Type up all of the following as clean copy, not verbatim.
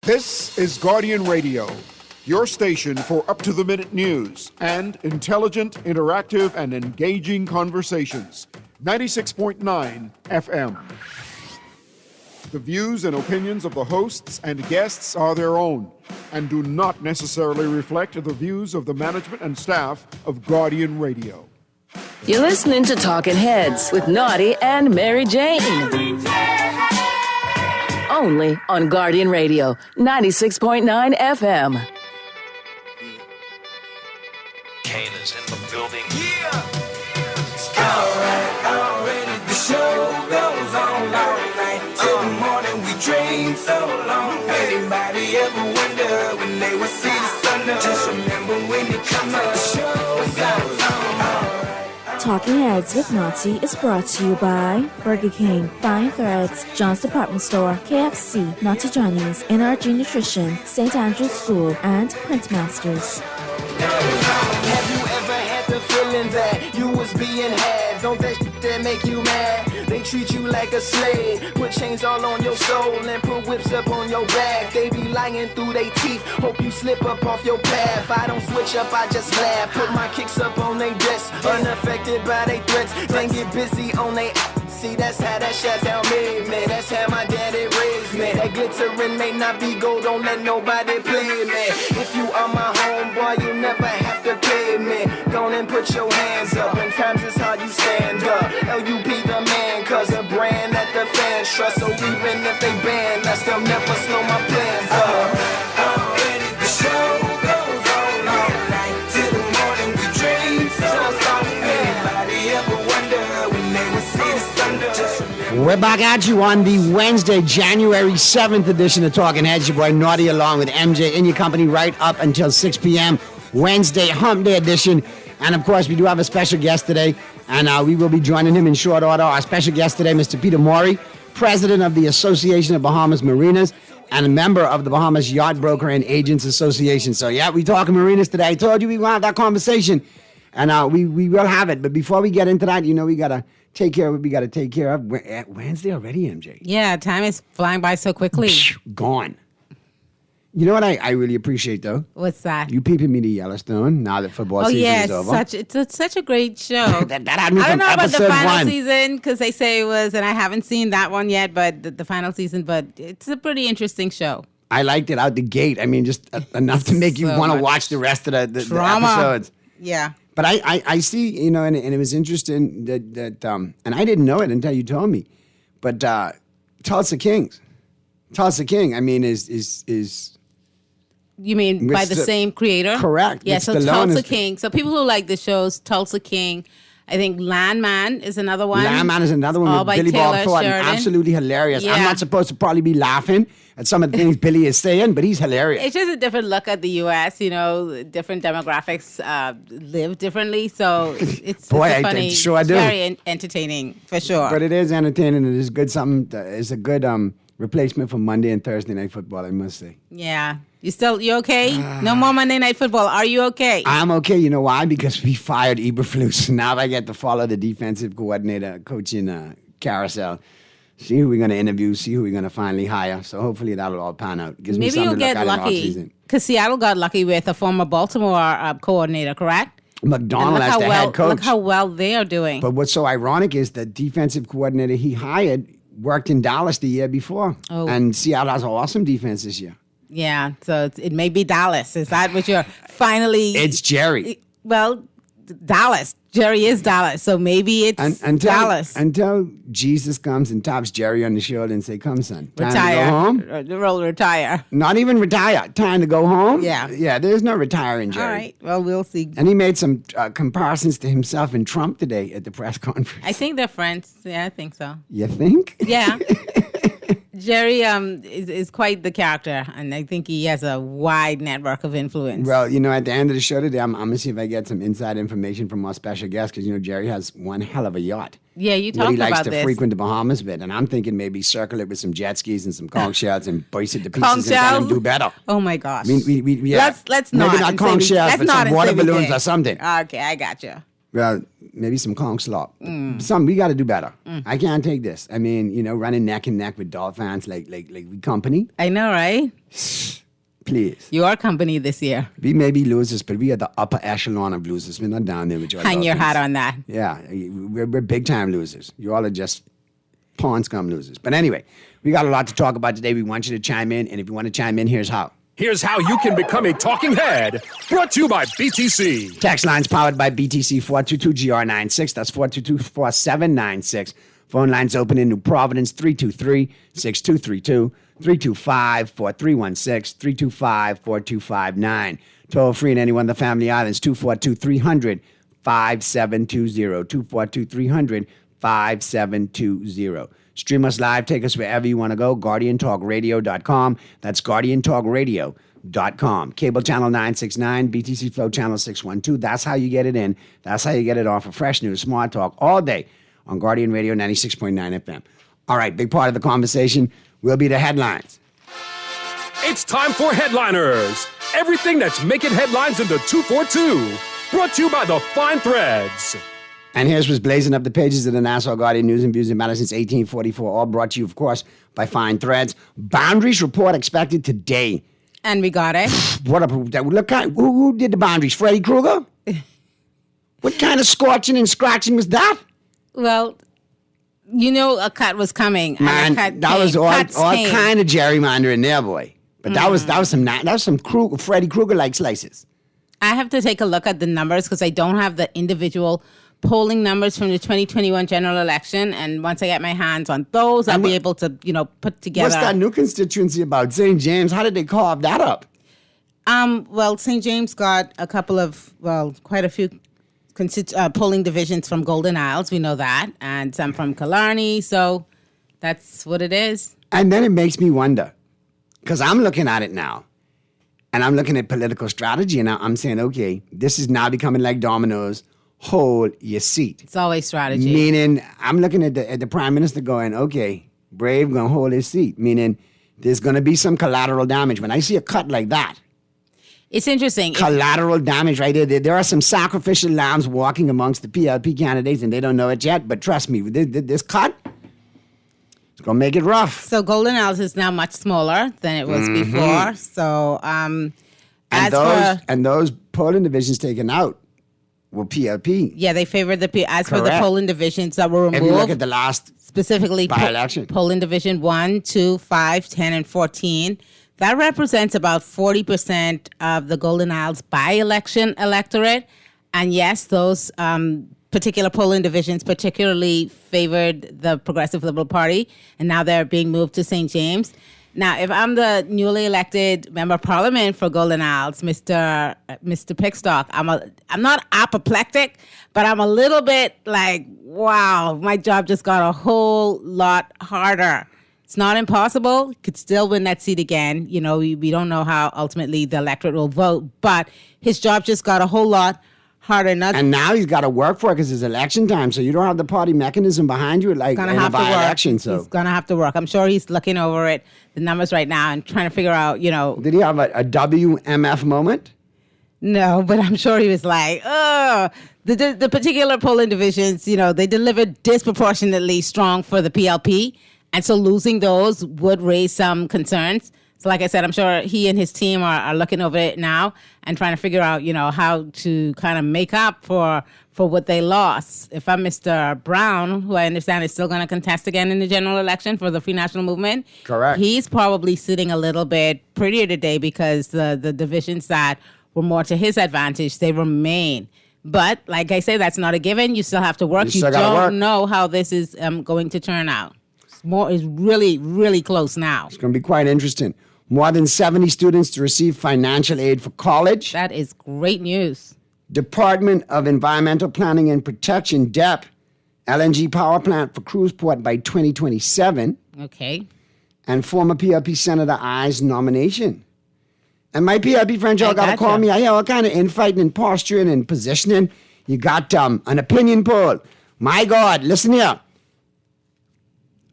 This is Guardian Radio, your station for up-to-the-minute news and intelligent, interactive, and engaging conversations. 96.9 FM. The views and opinions of the hosts and guests are their own and do not necessarily reflect the views of the management and staff of Guardian Radio. You're listening to Talking Heads with Naughty and Mary Jane. Only on Guardian Radio, 96.9 FM. Kane is in the building. Yeah! Already the show goes on all night. Till the morning we dream so long. Anybody ever wonder when they will see the sun up? Just remember when you come up, the show goes on. Talking Heads with Naughty is brought to you by Burger King, Fine Threads, John's Department Store, KFC, Naughty Johnny's, NRG Nutrition, St. Andrew's School, and Printmasters. Have you ever had the feeling that you was being had? Don't that shit that make you mad? They treat you like a slave, put chains all on your soul and put whips up on your back. They be lying through their teeth, hope you slip up off your path. I don't switch up, I just laugh, put my kicks up on they desk, unaffected by they threats, then get busy on they. See, that's how that Chi-Town made me. That's how my daddy raised me. That glittering may not be gold, don't let nobody play me. If you are my homeboy, you never have to pay me. Go and put your hands up. When times is hard, you stand up. LUP the man, cause a brand that the fans trust. So even if they ban us, they'll never slow my plans up. Already the show goes on all night. Till the morning we dream so long. Anybody ever wonder when they will see the sun? We're back at you on the Wednesday, January 7th edition of Talking Heads. Your boy Naughty along with MJ in your company right up until 6 p.m. Wednesday, Hump Day edition. And, of course, we do have a special guest today, and we will be joining him in short order. Our special guest today, Mr. Peter Maury, president of the Association of Bahamas Marinas and a member of the Bahamas Yacht Broker and Agents Association. So, yeah, we talking marinas today. I told you we want that conversation, and we will have it. But before we get into that, you know, we got to take care of what we got to take care of. We're at Wednesday already, MJ. Yeah, time is flying by so quickly. Gone. You know what I really appreciate, though? What's that? You peeping me to Yellowstone now that football season is over. It's such a great show. that had me I don't from know about the episode final 1. season because they say it was, and I haven't seen that one yet, but the final season, but it's a pretty interesting show. I liked it out the gate. I mean, just enough to make you So want to much watch the rest of the drama. episodes. Yeah. But I see, you know, and it was interesting that and I didn't know it until you told me, but Tulsa King, I mean, is You mean by the same creator? Correct. Yeah, Rich so Stallone Tulsa is King. So people who like the shows, Tulsa King. I think Landman is another one. Landman is another one all with by Billy Bob Taylor Thornton. Sheridan. Absolutely hilarious. Yeah. I'm not supposed to probably be laughing at some of the things Billy is saying, but he's hilarious. It's just a different look at the U.S., you know, different demographics live differently. So it's Boy, it's I a funny, sure I it's do. very entertaining for sure. But it is entertaining. It is good. It's a good replacement for Monday and Thursday night football, I must say. Yeah. You okay? No more Monday Night Football. Are you okay? I'm okay. You know why? Because we fired Eberflus. Now I get to follow the defensive coordinator coaching carousel. See who we're going to interview. See who we're going to finally hire. So hopefully that'll all pan out. Gives me Maybe you'll something to look get at in lucky. offseason. Because Seattle got lucky with a former Baltimore coordinator, correct? McDonald as the head coach. Look how well they are doing. But what's so ironic is the defensive coordinator he hired worked in Dallas the year before. Oh. And Seattle has an awesome defense this year. Yeah, so it may be Dallas. Is that what you're finally... It's Jerry. Well, Dallas. Jerry is Dallas, so maybe it's Dallas. Until Jesus comes and taps Jerry on the shoulder and say, come, son, time Retire. to go home. The role retire. Not even retire. Time to go home. Yeah. Yeah, there's no retiring, Jerry. All right, well, we'll see. And he made some comparisons to himself and Trump today at the press conference. I think they're friends. Yeah, I think so. You think? Yeah. Jerry is quite the character, and I think he has a wide network of influence. Well, you know, at the end of the show today, I'm going to see if I get some inside information from our special guest, because, you know, Jerry has one hell of a yacht. Yeah, you What talked he likes about to this. frequent the Bahamas with, and I'm thinking maybe circle it with some jet skis and some conch shells and burst it to Conch pieces and tell him shells? do better. Oh my gosh. I mean, yeah. Let's not. Maybe not and say conch we- shells, let's but not some and water say we balloons did. or something. Okay, I got you. Well, maybe some conch slop. We got to do better. I can't take this. I mean, running neck and neck with Dolphins like we company. I know, right? Please. You are company this year. We may be losers, but we are the upper echelon of losers. We're not down there with your Hang your Dolphins. hat on that. Yeah, we're big time losers. You all are just pawn scum losers. But anyway, we got a lot to talk about today. We want you to chime in, and if you want to chime in, here's how. Here's how you can become a talking head. Brought to you by BTC. Text lines powered by BTC 422-GR96. That's 422-4796. Phone lines open in New Providence 323-6232, 325-4316, 325-4259. Toll free in any one of the Family Islands 242-300-5720, 242-300-5720. Stream us live. Take us wherever you want to go. GuardianTalkRadio.com. That's GuardianTalkRadio.com. Cable channel 969, BTC Flow channel 612. That's how you get it in. That's how you get it off for fresh news, smart talk all day on Guardian Radio 96.9 FM. All right, big part of the conversation will be the headlines. It's time for Headliners. Everything that's making headlines in the 242. Brought to you by the Fine Threads. And here's what's blazing up the pages of the Nassau Guardian News and Views that matter since 1844. All brought to you, of course, by Fine Threads. Boundaries report expected today. And we got it. What up? Look, who did the boundaries? Freddy Krueger? What kind of scorching and scratching was that? Well, a cut was coming. Man, that was all kind of gerrymandering there, boy. But that was some Freddy Krueger-like slices. I have to take a look at the numbers because I don't have the individual polling numbers from the 2021 general election. And once I get my hands on those, I'll be able to, put together. What's that new constituency about? St. James, how did they carve that up? Well, St. James got quite a few polling divisions from Golden Isles. We know that. And some from Killarney. So that's what it is. And then it makes me wonder, because I'm looking at it now. And I'm looking at political strategy, and I'm saying, okay, this is now becoming like dominoes. Hold your seat. It's always strategy. Meaning, I'm looking at the prime minister going, okay, Brave going to hold his seat. Meaning, there's going to be some collateral damage. When I see a cut like that, it's interesting. Collateral damage right there. There are some sacrificial lambs walking amongst the PLP candidates, and they don't know it yet. But trust me, this cut, it's going to make it rough. So Golden Isles is now much smaller than it was before. So, and those polling divisions taken out were PLP. Yeah, they favored the for the polling divisions that were removed. If you look at the last specifically by-election, polling division 1, 2, 5, 10, and 14, that represents about 40% of the Golden Isles by-election electorate. And yes, those particular polling divisions particularly favored the Progressive Liberal Party, and now they're being moved to St. James. Now, if I'm the newly elected member of Parliament for Golden Isles, Mr. Pickstock, I'm not apoplectic, but I'm a little bit like, wow, my job just got a whole lot harder. It's not impossible. Could still win that seat again. We don't know how ultimately the electorate will vote, but his job just got a whole lot harder. And now he's got to work for it because it's election time, so you don't have the party mechanism behind you like in a by-election. So he's going to have to work. I'm sure he's looking over it, the numbers right now, and trying to figure out, Did he have a WMF moment? No, but I'm sure he was like, oh, the particular polling divisions, they delivered disproportionately strong for the PLP. And so losing those would raise some concerns. So like I said, I'm sure he and his team are looking over it now and trying to figure out, how to kind of make up for what they lost. If I'm Mr. Brown, who I understand is still going to contest again in the general election for the Free National Movement. Correct. He's probably sitting a little bit prettier today because the divisions that were more to his advantage, they remain. But like I say, that's not a given. You still have to work. You don't know how this is going to turn out. Is really, really close now. It's going to be quite interesting. More than 70 students to receive financial aid for college. That is great news. Department of Environmental Planning and Protection, DEP, LNG power plant for Cruzport by 2027. Okay. And former PLP Senator I's nomination. And my PLP friends, y'all got to call me. I hear all kind of infighting and posturing and positioning. You got an opinion poll. My God, listen here.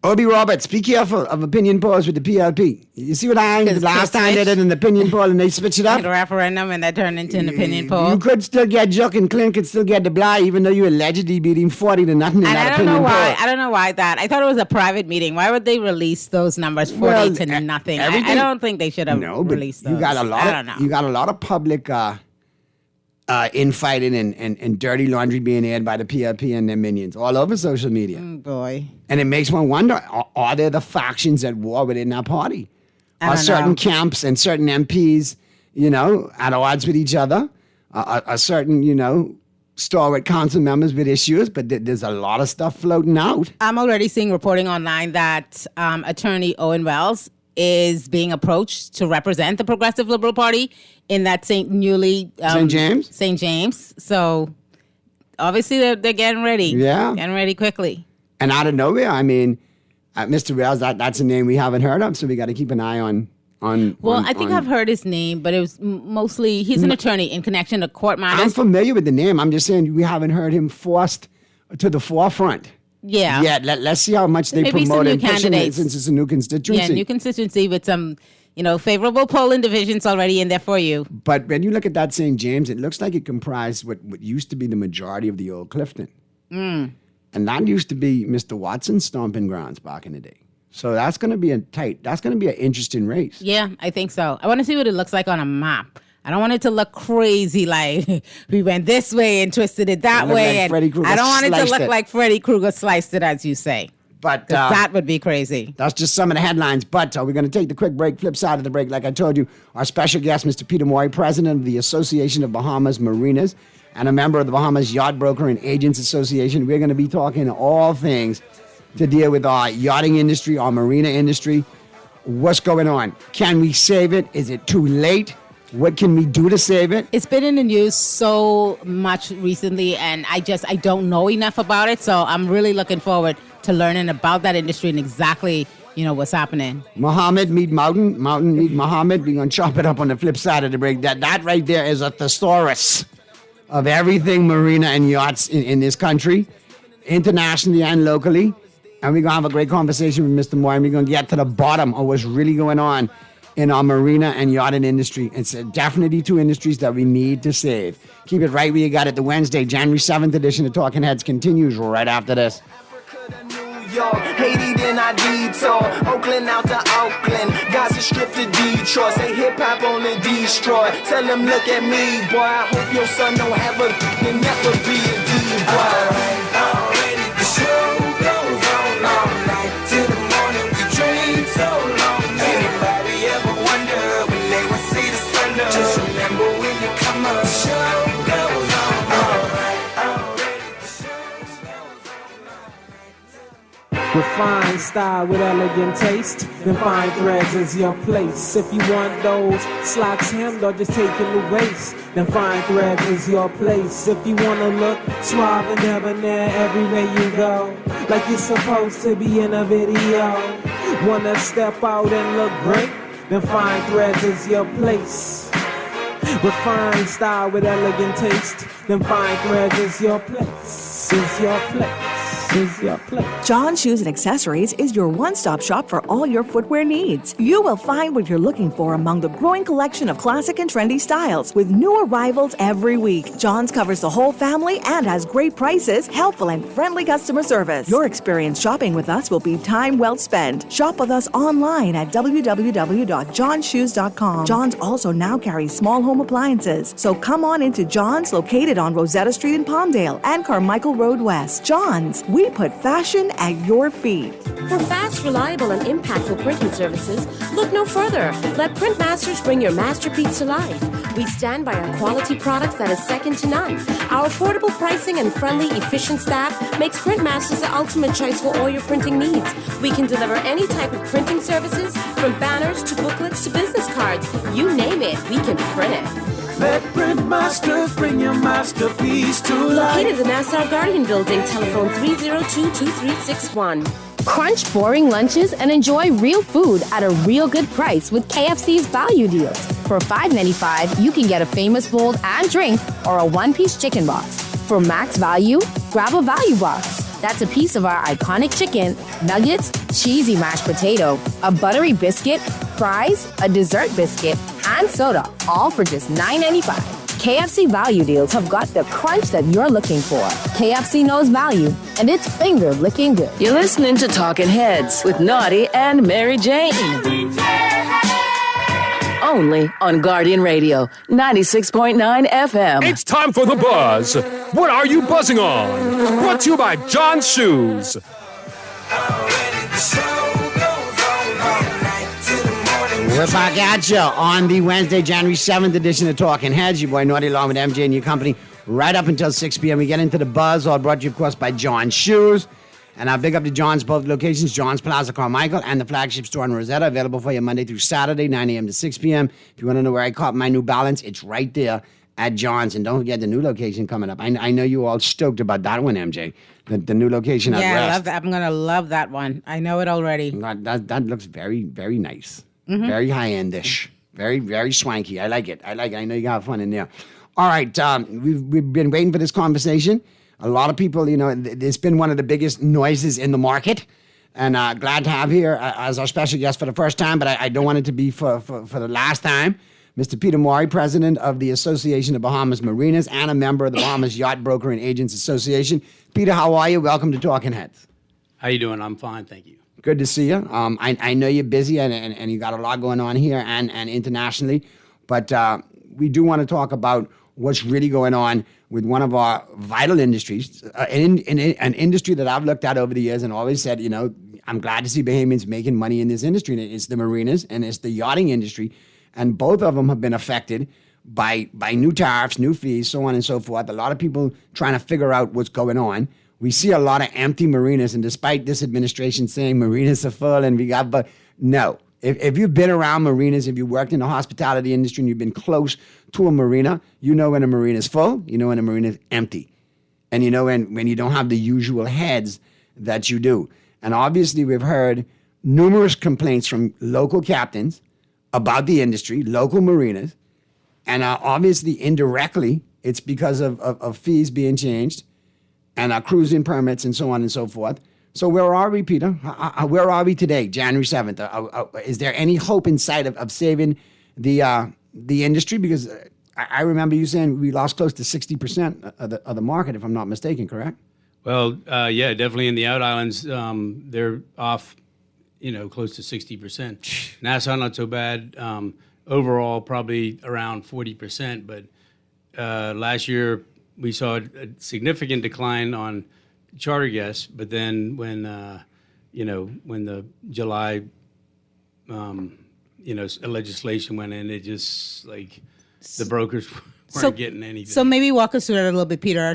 Obi Roberts, be careful of opinion polls with the PLP. You see what I mean? The last time they did an opinion poll and they switched it up. The referendum and that turned into an opinion poll. You could still get Jock and Clint could still get the Bly, even though you allegedly beat him 40 to nothing in that opinion poll. I don't know why that. I thought it was a private meeting. Why would they release those numbers 40 to nothing? I don't think they should have released those. You got a lot you got a lot of public infighting and dirty laundry being aired by the PLP and their minions all over social media. Boy. And it makes one wonder, are there the factions at war within that party? Are certain camps and certain MPs, at odds with each other? Are certain, stalwart council members with issues? But there's a lot of stuff floating out. I'm already seeing reporting online that attorney Owen Wells is being approached to represent the Progressive Liberal Party in that St. James. So obviously they're getting ready. Yeah. Getting ready quickly. And out of nowhere, Mr. Wells, that's a name we haven't heard of, so we got to keep an eye on. I think I've heard his name, but it was mostly, he's an attorney in connection to court matters. I'm familiar with the name. I'm just saying we haven't heard him forced to the forefront. Yeah. Yeah, let's see how much they promote and push him since it's a new constituency. Yeah, new constituency with some, favorable polling divisions already in there for you. But when you look at that St. James, it looks like it comprised what used to be the majority of the old Clifton. And that used to be Mr. Watson's stomping grounds back in the day. So that's going to be that's going to be an interesting race. Yeah, I think so. I want to see what it looks like on a map. I don't want it to look crazy like we went this way and twisted it that way. Like and I don't want it to look like Freddy Krueger sliced it, as you say. But that would be crazy. That's just some of the headlines. But we're going to take the quick break. Flip side of the break, like I told you, our special guest, Mr. Peter Maury, president of the Association of Bahamas Marinas and a member of the Bahamas Yacht Broker and Agents Association. We're going to be talking all things to deal with our yachting industry, our marina industry. What's going on? Can we save it? Is it too late? What can we do to save it? It's been in the news so much recently, and I don't know enough about it. So I'm really looking forward to learning about that industry and exactly, what's happening. Muhammad meet Mountain, Mountain meet Muhammad. We're going to chop it up on the flip side of the break. That right there is a thesaurus of everything marina and yachts in this country, internationally and locally. And we're going to have a great conversation with Mr. Moore, and we're going to get to the bottom of what's really going on in our marina and yachting industry. It's definitely two industries that we need to save. Keep it right where you got it. The Wednesday, January 7th edition of Talking Heads continues right after this. Haiti, then I detour. Oakland out to Oakland. Gaza Strip to Detroit. Say hip hop on the destroy. Tell them look at me, boy. I hope your son don't have a and never be a D-boy. Already the show goes on all night. Till the morning we dream so long. Anybody ever wonder when they will see the sun up? Just remember when you come up. The show goes on all night. Already the show goes on all night. Refined style with elegant taste, then fine threads is your place. If you want those slacks hemmed or just taking the waist, then fine threads is your place. If you wanna look suave and debonair everywhere you go, like you're supposed to be in a video, wanna step out and look great, then fine threads is your place. Refined style with elegant taste, then fine threads is your place, is your place. John Shoes and Accessories is your one-stop shop for all your footwear needs. You will find what you're looking for among the growing collection of classic and trendy styles with new arrivals every week. John's covers the whole family and has great prices, helpful and friendly customer service. Your experience shopping with us will be time well spent. Shop with us online at www.johnshoes.com. John's also now carries small home appliances. So come on into John's, located on Rosetta Street in Palmdale and Carmichael Road West. John's, we put fashion at your feet. For fast, reliable, and impactful printing services, look no further. Let Printmasters bring your masterpiece to life. We stand by our quality products that is second to none. Our affordable pricing and friendly, efficient staff makes Printmasters the ultimate choice for all your printing needs. We can deliver any type of printing services, from banners to booklets to business cards. You name it, we can print it. Let Printmasters bring your masterpiece to life. Located in the Nassau Guardian Building, telephone 302-2361. Crunch boring lunches and enjoy real food at a real good price with KFC's value deals. For $5.95, you can get a famous bowl and drink or a one-piece chicken box. For max value, grab a value box. That's a piece of our iconic chicken, nuggets, cheesy mashed potato, a buttery biscuit, fries, a dessert biscuit, and soda, all for just $9.95. KFC value deals have got the crunch that you're looking for. KFC knows value, and it's finger licking good. You're listening to Talking Heads with Naughty and Mary Jane. Only on Guardian Radio, 96.9 FM. It's time for the buzz. What are you buzzing on? Brought to you by John's Shoes. We're back at you on the Wednesday, January 7th edition of Talking Heads. Your boy Naughty along with MJ and your company right up until 6 p.m. We get into the buzz, all brought to you, of course, by John's Shoes. And I'll big up to John's both locations, John's Plaza Carmichael and the flagship store in Rosetta, available for you Monday through Saturday, 9 a.m. to 6 p.m. If you want to know where I caught my New Balance, it's right there at John's. And don't forget the new location coming up. I know you all stoked about that one, MJ. The new location at West. Yeah, I love that. I'm going to love that one. I know it already. That looks very, very nice. Mm-hmm. Very high-end-ish. Very, very swanky. I like it. I know you got fun in there. All right, we've been waiting for this conversation. A lot of people, it's been one of the biggest noises in the market. And glad to have here as our special guest for the first time, but I don't want it to be for the last time. Mr. Peter Maury, president of the Association of Bahamas Marinas and a member of the Bahamas Yacht Broker and Agents Association. Peter, how are you? Welcome to Talking Heads. How you doing? I'm fine, thank you. Good to see you. I know you're busy and you got a lot going on here and internationally, but we do want to talk about what's really going on with one of our vital industries, an industry that I've looked at over the years and always said, I'm glad to see Bahamians making money in this industry. And it's the marinas and it's the yachting industry. And both of them have been affected by new tariffs, new fees, so on and so forth. A lot of people trying to figure out what's going on. We see a lot of empty marinas. And despite this administration saying marinas are full and we got, but no. If you've been around marinas, if you worked in the hospitality industry and you've been close to a marina, you know when a marina is full, you know when a marina is empty. And you know when you don't have the usual heads that you do. And obviously we've heard numerous complaints from local captains about the industry, local marinas. And obviously indirectly, it's because of fees being changed and cruising permits and so on and so forth. So where are we, Peter? Where are we today, January 7th? Is there any hope in sight of saving the industry? Because I remember you saying we lost close to 60% of the market, if I'm not mistaken, correct? Well, yeah, definitely in the out islands, they're off, close to 60%. Nassau, not so bad. Overall, probably around 40%. But last year, we saw a significant decline on charter guests, but then when the July legislation went in, it just the brokers weren't getting anything. So maybe walk us through that a little bit, Peter,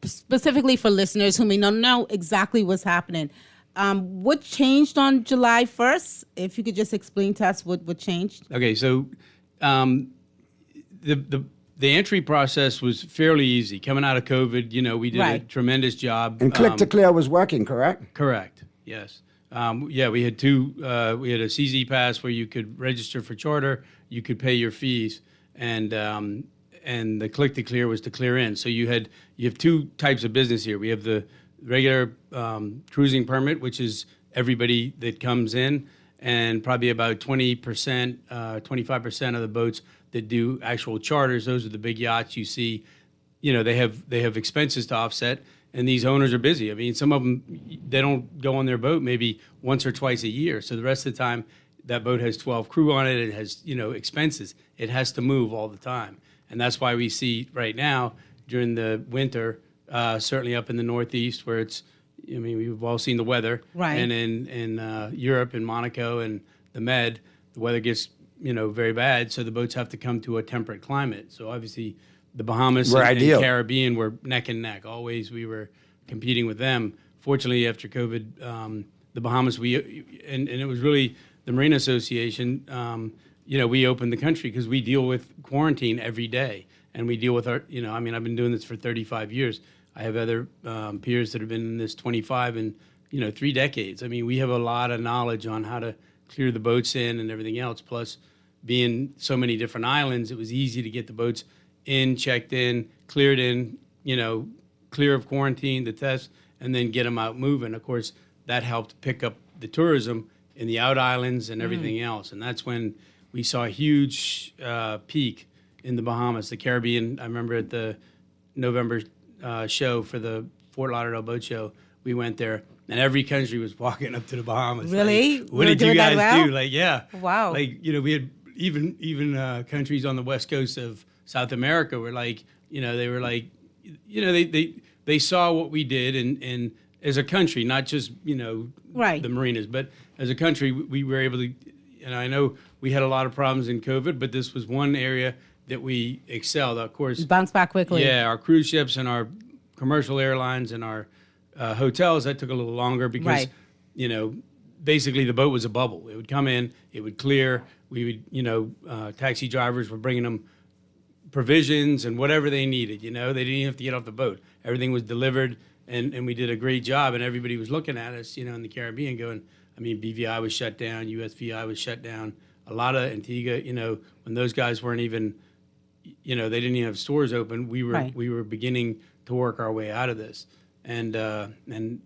specifically for listeners who may not know exactly what's happening. What changed on July 1st? If you could just explain to us what changed. Okay, so the entry process was fairly easy. Coming out of COVID, we did a tremendous job. And Click to Clear was working, correct? Correct, yes. We had two. We had a CZ Pass where you could register for charter, you could pay your fees, and the Click to Clear was to clear in. So you have two types of business here. We have the regular cruising permit, which is everybody that comes in, and probably about 20%, 25% of the boats that do actual charters. Those are the big yachts you see. They have expenses to offset, and these owners are busy. I mean, some of them, they don't go on their boat maybe once or twice a year. So the rest of the time, that boat has 12 crew on it. It has, expenses. It has to move all the time. And that's why we see right now during the winter, certainly up in the Northeast where we've all seen the weather. Right. And in Europe, in Monaco and the Med, the weather gets very bad, so the boats have to come to a temperate climate. So obviously the Bahamas and Caribbean were neck and neck. Always we were competing with them. Fortunately, after COVID, the Bahamas, and it was really the Marine Association, we opened the country because we deal with quarantine every day. And we deal with I've been doing this for 35 years. I have other peers that have been in this 25 and, 3 decades. I mean, we have a lot of knowledge on how to clear the boats in and everything else. Plus, being so many different islands, it was easy to get the boats in, checked in, cleared in, clear of quarantine, the test, and then get them out moving. Of course, that helped pick up the tourism in the out islands and everything else. And that's when we saw a huge peak in the Bahamas, the Caribbean. I remember at the November show for the Fort Lauderdale Boat Show, we went there, and every country was walking up to the Bahamas. Really? Like, what did you guys well? do? Like, yeah. Wow. Like, we had even countries on the west coast of South America were like, they were like, they saw what we did, and as a country, not just, right. the marinas, but as a country, we were able to, and I know we had a lot of problems in COVID, but this was one area that we excelled. Of course, bounce back quickly. Yeah, our cruise ships and our commercial airlines and our hotels, that took a little longer because, basically the boat was a bubble. It would come in, it would clear. We would, taxi drivers were bringing them provisions and whatever they needed. They didn't even have to get off the boat. Everything was delivered, and we did a great job. And everybody was looking at us, in the Caribbean, going. I mean, BVI was shut down, USVI was shut down. A lot of Antigua, when those guys weren't even, they didn't even have stores open. We were beginning to work our way out of this, and then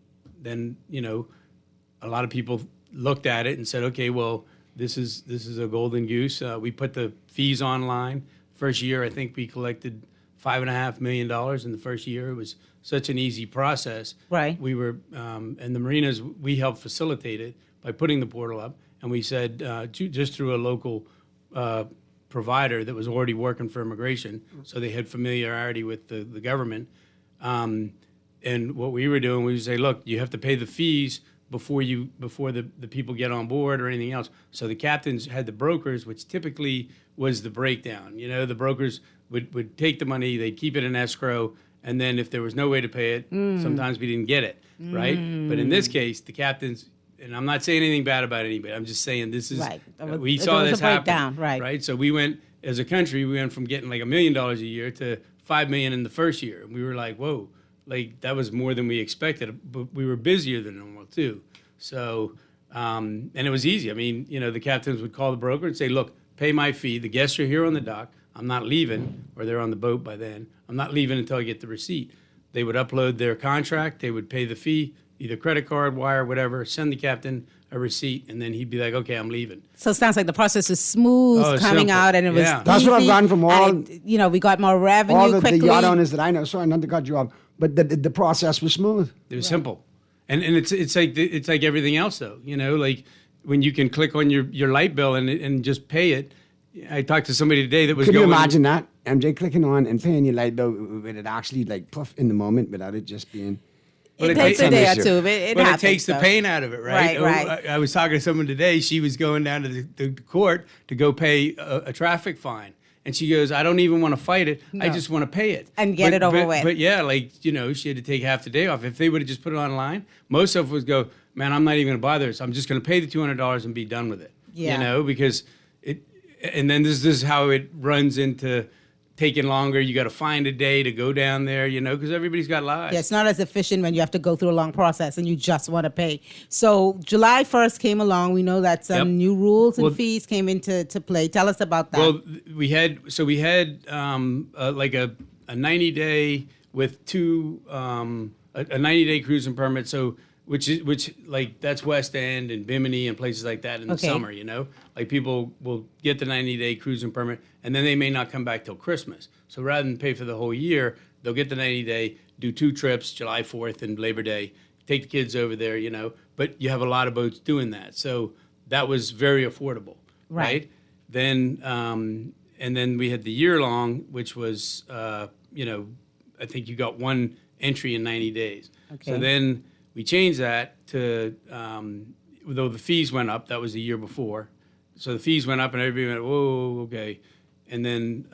a lot of people looked at it and said, okay, well, this is a golden goose. We put the fees online. First year, I think we collected $5.5 million in the first year. It was such an easy process. Right. We were, and the marinas, we helped facilitate it by putting the portal up. And we said, just through a local provider that was already working for immigration, so they had familiarity with the government. And what we were doing, we would say, look, you have to pay the fees before the people get on board or anything else. So the captains had the brokers, which typically was the breakdown. The brokers would take the money, they'd keep it in escrow, and then if there was no way to pay it, sometimes we didn't get it, right? But in this case, the captains, and I'm not saying anything bad about anybody, I'm just saying this is, right. We saw this happen. Down, right? So we went, as a country, we went from getting like $1 million a year to $5 million in the first year. And we were like, whoa, like that was more than we expected, but we were busier than normal too. So, and it was easy. I mean, the captains would call the broker and say, look, pay my fee. The guests are here on the dock. I'm not leaving, or they're on the boat by then. I'm not leaving until I get the receipt. They would upload their contract. They would pay the fee, either credit card, wire, whatever, send the captain a receipt, and then he'd be like, okay, I'm leaving. So it sounds like the process is smooth coming simple. out, and it was easy. That's what I've gotten from all. We got more revenue all the quickly. yacht owners that I know. Sorry, not to cut you off, but the process was smooth. It was simple, and it's like everything else though. Like when you can click on your light bill and just pay it. I talked to somebody today that was. Can you imagine that, MJ, clicking on and paying your light bill with it actually like poof in the moment without it just being. It takes a day or two, but it but happens, it takes the pain out of it, right? Right. I was talking to someone today. She was going down to the court to go pay a traffic fine. And she goes, I don't even want to fight it. No. I just want to pay it. And get it over with. But yeah, she had to take half the day off. If they would have just put it online, most of us would go, man, I'm not even going to bother this. I'm just going to pay the $200 and be done with it. Yeah. Because and then this is how it runs into taking longer. You got to find a day to go down there, because everybody's got lives. Yeah, it's not as efficient when you have to go through a long process and you just want to pay. So July 1st came along. We know that some new rules and fees came into play. Tell us about that. Well, we had like a 90-day with two a 90-day cruising permit. So which like that's West End and Bimini and places like that in the summer. Like people will get the 90-day cruising permit and then they may not come back till Christmas. So rather than pay for the whole year, they'll get the 90-day, do 2 trips, July 4th and Labor Day, take the kids over there, but you have a lot of boats doing that. So that was very affordable, right? Then, and then we had the year-long, which was, I think you got 1 entry in 90 days. Okay. So then we changed that to, though the fees went up, that was the year before. So the fees went up and everybody went, whoa, okay. And then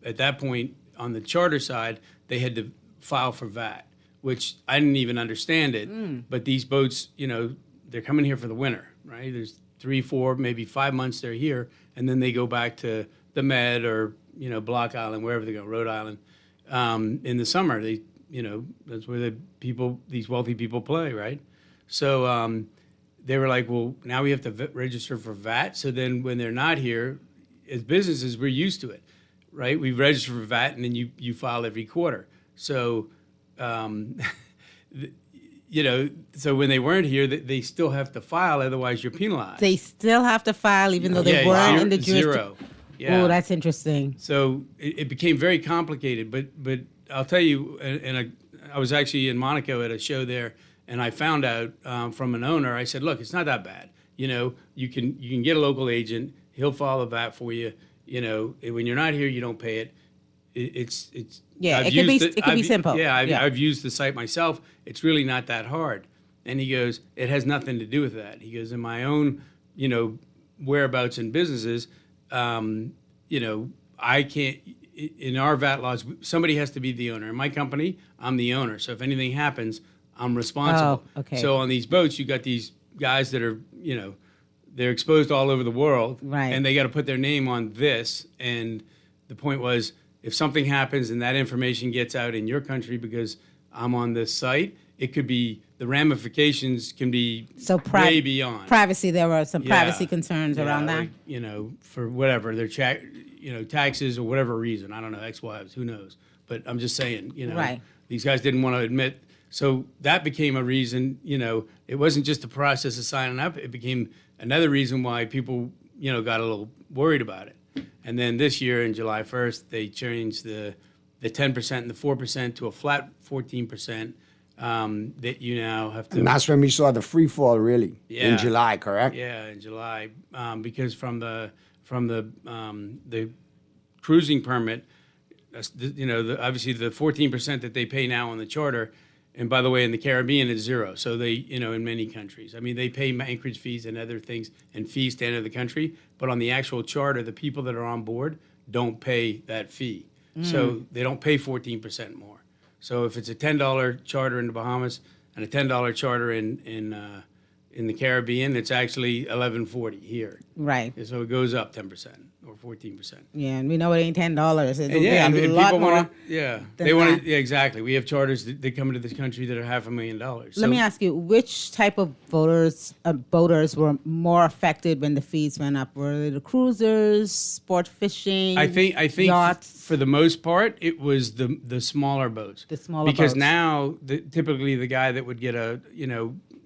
at that point, on the charter side, they had to file for VAT, which I didn't even understand it. But these boats, they're coming here for the winter, right? There's 3, 4, maybe 5 months they're here, and then they go back to the Med or, Block Island, wherever they go, Rhode Island. In the summer, that's where these wealthy people play, right? So they were like, well, now we have to register for VAT. So then when they're not here, as businesses, we're used to it, right? We register for VAT and then you file every quarter. So, so when they weren't here, they still have to file, otherwise you're penalized. They still have to file even though they weren't in the jurisdiction. Zero. Yeah. Oh, that's interesting. So it became very complicated. But I'll tell you, I was actually in Monaco at a show there, and I found out from an owner. I said, "Look, it's not that bad. You can get a local agent. He'll file the VAT for you. When you're not here, you don't pay it. It's yeah. It could be simple. Yeah, I've used the site myself. It's really not that hard." And he goes, "It has nothing to do with that." He goes, "In my own, whereabouts in businesses, I can't. In our VAT laws, somebody has to be the owner. In my company, I'm the owner. So if anything happens, I'm responsible." Oh, okay. So on these boats, you got these guys that are, they're exposed all over the world, right? And they got to put their name on this. And the point was, if something happens and that information gets out in your country because I'm on this site, it could be, the ramifications can be way beyond. Privacy, there were some privacy concerns around that. Like, for whatever, their taxes or whatever reason. I don't know, ex-wives, who knows. But I'm just saying, right. These guys didn't want to admit. So that became a reason, it wasn't just the process of signing up. It became another reason why people, got a little worried about it. And then this year, in July 1st, they changed the 10% and the 4% to a flat 14%. That you now have to. And that's when we saw the free fall, really, in July, correct? Yeah, in July, because from the cruising permit, obviously the 14% that they pay now on the charter, and by the way, in the Caribbean it's zero. So they, in many countries, I mean, they pay anchorage fees and other things and fees to enter the country, but on the actual charter, the people that are on board don't pay that fee, so they don't pay 14% more. So if it's a $10 charter in the Bahamas and a $10 charter in the Caribbean, it's actually $11.40 here. Right. So it goes up 10% or 14%. Yeah, and we know it ain't $10. It'll be and a lot people more. want to. They want to. Yeah, exactly. We have charters that come into this country that are $500,000. Let me ask you, which type of boaters were more affected when the fees went up? Were they the cruisers, sport fishing? I think yachts? For the most part, it was the smaller boats. The smaller because boats. now typically the guy that would get a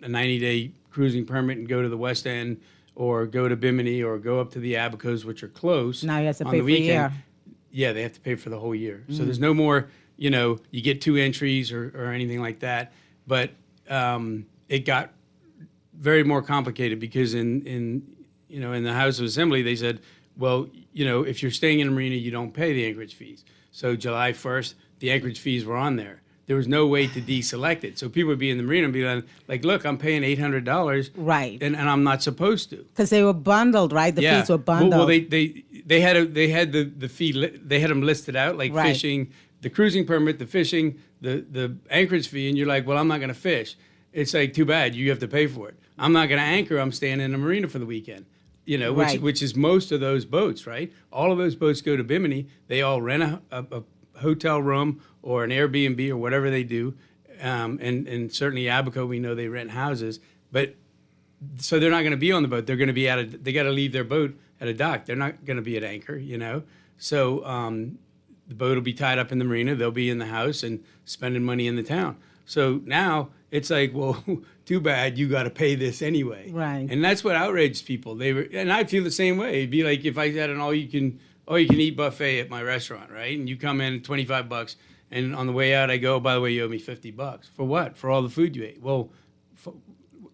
90-day cruising permit and go to the West End or go to Bimini or go up to the Abacos, which are close. Now you have to on pay the for weekend. a year. Yeah, they have to pay for the whole year. So there's no more, you get 2 entries or anything like that. But it got very more complicated because in the House of Assembly, they said, well, if you're staying in a marina, you don't pay the anchorage fees. So July 1st, the anchorage fees were on there. There was no way to deselect it. So people would be in the marina and be like, look, I'm paying $800. Right. And I'm not supposed to. Because they were bundled, right? The fees were bundled. Well, they had the fee, they had them listed out, like Right. fishing, the cruising permit, the fishing, the anchorage fee, and you're like, well, I'm not going to fish. It's like, too bad, you have to pay for it. I'm not going to anchor, I'm staying in the marina for the weekend. Right. Which is most of those boats, right? All of those boats go to Bimini. They all rent a hotel room or an Airbnb or whatever they do. And certainly Abaco, we know they rent houses. But so they're not going to be on the boat. They're going to be they got to leave their boat at a dock. They're not going to be at anchor, So the boat will be tied up in the marina. They'll be in the house and spending money in the town. So now it's like, well, too bad, you got to pay this anyway. Right. And that's what outraged people. And I feel the same way. It'd be like if I had an all you can eat buffet at my restaurant, right? And you come in $25, and on the way out I go, oh, by the way, you owe me $50. For what? For all the food you ate. Well,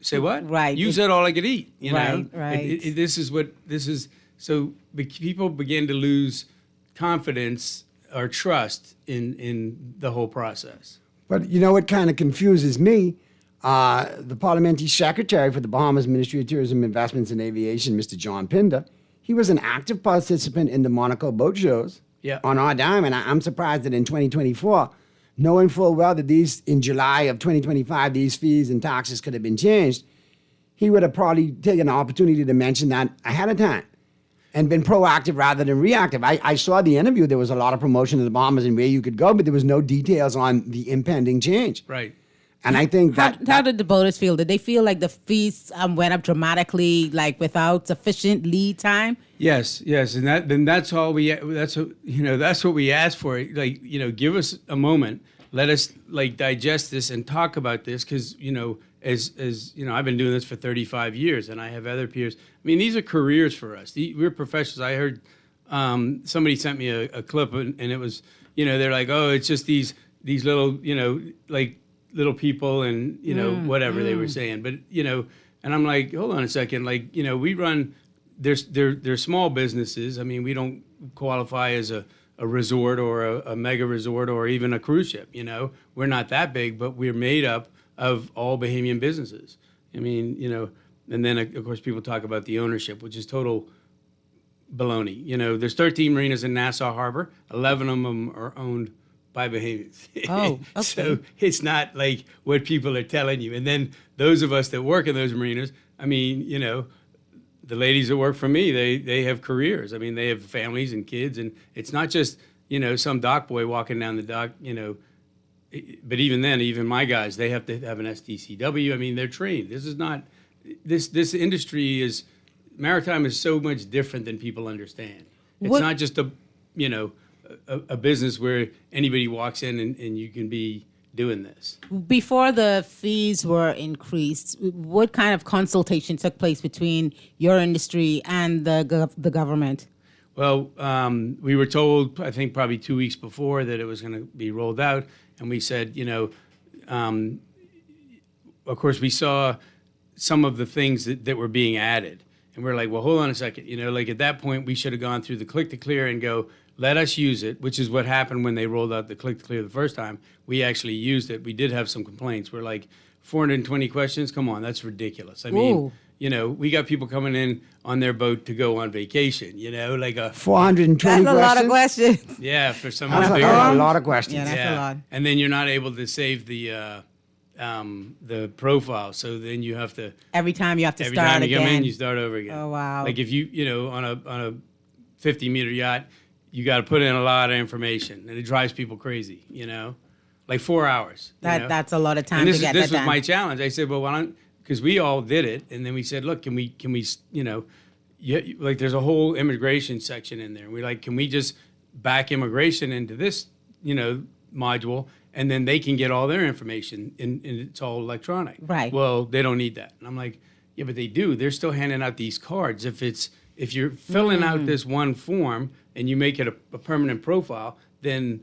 say what? Right. You said all I could eat. Right. This is so people begin to lose confidence or trust in the whole process. But what kind of confuses me? The parliamentary secretary for the Bahamas Ministry of Tourism, Investments and Aviation, Mr. John Pinder, he was an active participant in the Monaco boat shows on our dime. And I'm surprised that in 2024, knowing full well that in July of 2025, these fees and taxes could have been changed, he would have probably taken the opportunity to mention that ahead of time and been proactive rather than reactive. I saw the interview. There was a lot of promotion of the Bahamas and where you could go, but there was no details on the impending change. Right. And I think how did the boaters feel? Did they feel like the fees went up dramatically, like without sufficient lead time? Yes, and that's all that's what we asked for. Like, give us a moment. let us like digest this and talk about this because, as you know, I've been doing this for 35 years and I have other peers. I mean, these are careers for us. We're professionals. I heard somebody sent me a clip and it was, they're like, oh, it's just these little, like little people and, whatever they were saying. But, and I'm like, hold on a second. Like, we run, they're small businesses. I mean, we don't qualify as a resort or a mega resort or even a cruise ship, We're not that big, but we're made up of all Bahamian businesses. I mean, and then, of course, people talk about the ownership, which is total baloney. There's 13 marinas in Nassau Harbor. 11 of them are owned by Bahamians. Oh, okay. So it's not like what people are telling you. And then those of us that work in those marinas, I mean, the ladies that work for me, they have careers. I mean, they have families and kids, and it's not just, some dock boy walking down the dock, but even then, even my guys, they have to have an STCW. I mean, they're trained. This is not, this industry is, maritime is so much different than people understand. It's not just a business where anybody walks in and you can be doing this. Before the fees were increased, what kind of consultation took place between your industry and the government? Well, we were told, I think probably 2 weeks before, that it was going to be rolled out. And we said, of course, we saw some of the things that were being added. And we're like, well, hold on a second. Like at that point, we should have gone through the click to clear and go, let us use it, which is what happened when they rolled out the click to clear the first time. We actually used it. We did have some complaints. We're like, 420 questions? Come on, that's ridiculous. I mean, we got people coming in on their boat to go on vacation, like a 420 questions? That's a lot of questions. Yeah, for some That's a lot of questions. Yeah, that's a lot. And then you're not able to save the profile, so then you have to every time you have to every start time you again. come in, you start over again. Oh wow! Like if you on a 50-meter yacht, you got to put in a lot of information, and it drives people crazy. Like 4 hours. That's a lot of time and this to get this that was done. my challenge. I said, well, why don't? Because we all did it, and then we said, look, can we like there's a whole immigration section in there. We're like, can we just back immigration into this module, and then they can get all their information, and it's all electronic. Right. Well, they don't need that. And I'm like, yeah, but they do. They're still handing out these cards. If you're filling out this one form and you make it a permanent profile, then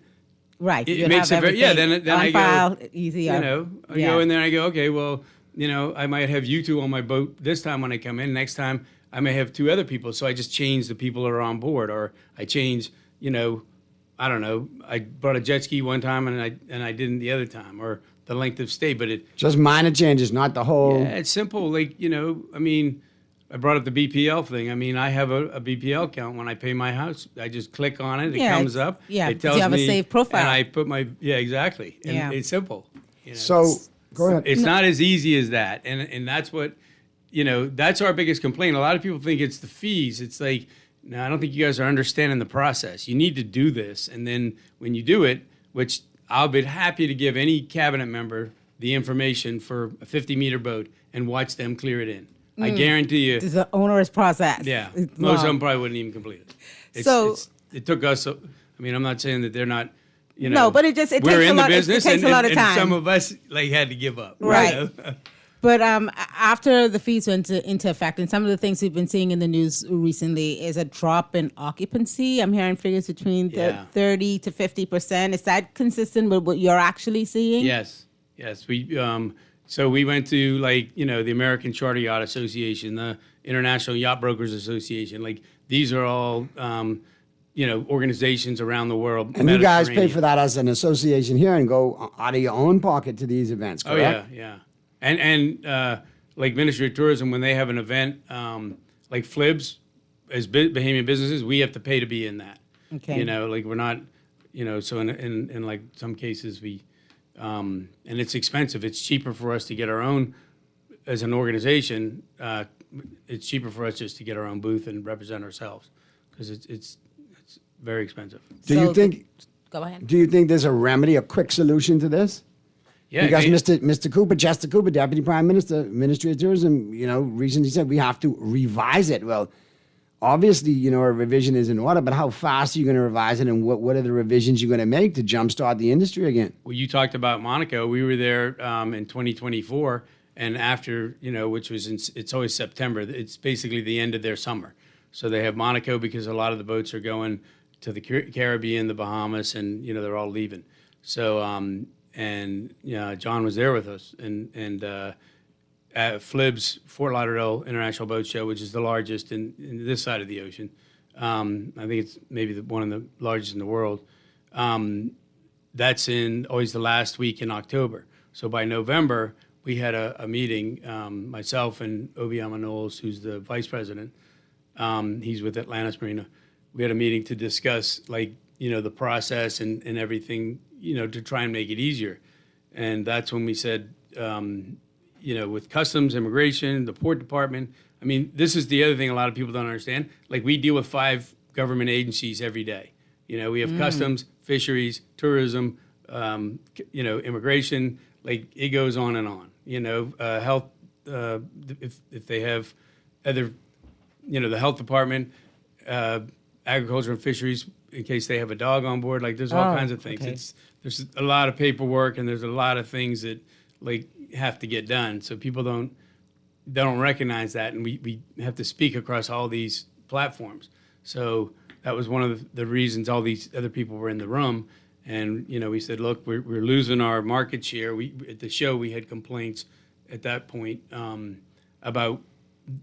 right. it makes it very, then on I file, go, easier. I go in there and I go, okay, well, I might have you two on my boat this time when I come in. Next time I may have two other people. So I just change the people that are on board, or I change, I don't know. I brought a jet ski one time and I didn't the other time, or the length of stay. But it just minor changes, not the whole. Yeah, it's simple. Like I mean, I brought up the BPL thing. I mean, I have a BPL account. When I pay my house, I just click on it. It comes up. Yeah, it tells you have me, a saved profile. and I put my exactly. And it's simple. So go ahead. It's not as easy as that, and that's what that's our biggest complaint. A lot of people think it's the fees. It's like, no, I don't think you guys are understanding the process. You need to do this, and then when you do it, which I'll be happy to give any cabinet member the information for a 50-meter boat and watch them clear it in. I guarantee you. It's an onerous process. Yeah, It's most of long. them probably wouldn't even complete it. So- it took us. I mean, I'm not saying that they're not. No, but it we're takes in a lot. the business, it takes and, a lot of and time. some of us had to give up. Right. But after the fees went into effect, and some of the things we've been seeing in the news recently is a drop in occupancy. I'm hearing figures between 30 to 50%. Is that consistent with what you're actually seeing? Yes. So we went to the American Charter Yacht Association, the International Yacht Brokers Association. Like these are all organizations around the world. And you guys pay for that as an association here and go out of your own pocket to these events, correct? Oh yeah. And like Ministry of Tourism, when they have an event like FLIBS, as Bahamian businesses, we have to pay to be in that. Okay. Like we're not, so in like some cases we, and it's expensive. It's cheaper for us to get our own, as an organization, it's cheaper for us just to get our own booth and represent ourselves because it's very expensive. Do you think? Go ahead. Do you think there's a remedy, a quick solution to this? Yeah, because Mr. Cooper, Chester Cooper, Deputy Prime Minister, Ministry of Tourism, recently said we have to revise it. Well, obviously, a revision is in order, but how fast are you going to revise it, and what are the revisions you're going to make to jumpstart the industry again? Well, you talked about Monaco. We were there in 2024, and after, which was it's always September. It's basically the end of their summer. So they have Monaco because a lot of the boats are going to the Caribbean, the Bahamas, and, they're all leaving. So, John was there with us, and at FLIBS, Fort Lauderdale International Boat Show, which is the largest in this side of the ocean. I think it's maybe one of the largest in the world. That's in always the last week in October. So by November, we had a meeting, myself and Obiama Knowles, who's the vice president. He's with Atlantis Marina. We had a meeting to discuss, the process and everything, to try and make it easier. And that's when we said, with customs, immigration, the port department. I mean, this is the other thing a lot of people don't understand. We deal with 5 government agencies every day. We have customs, fisheries, tourism, immigration. It goes on and on. Health, if they have other, the health department, agriculture and fisheries, in case they have a dog on board. There's all kinds of things. Okay. There's a lot of paperwork, and there's a lot of things that have to get done. So people don't recognize that, and we have to speak across all these platforms. So that was one of the reasons all these other people were in the room. And we said, look, we're losing our market share. At the show we had complaints at that point about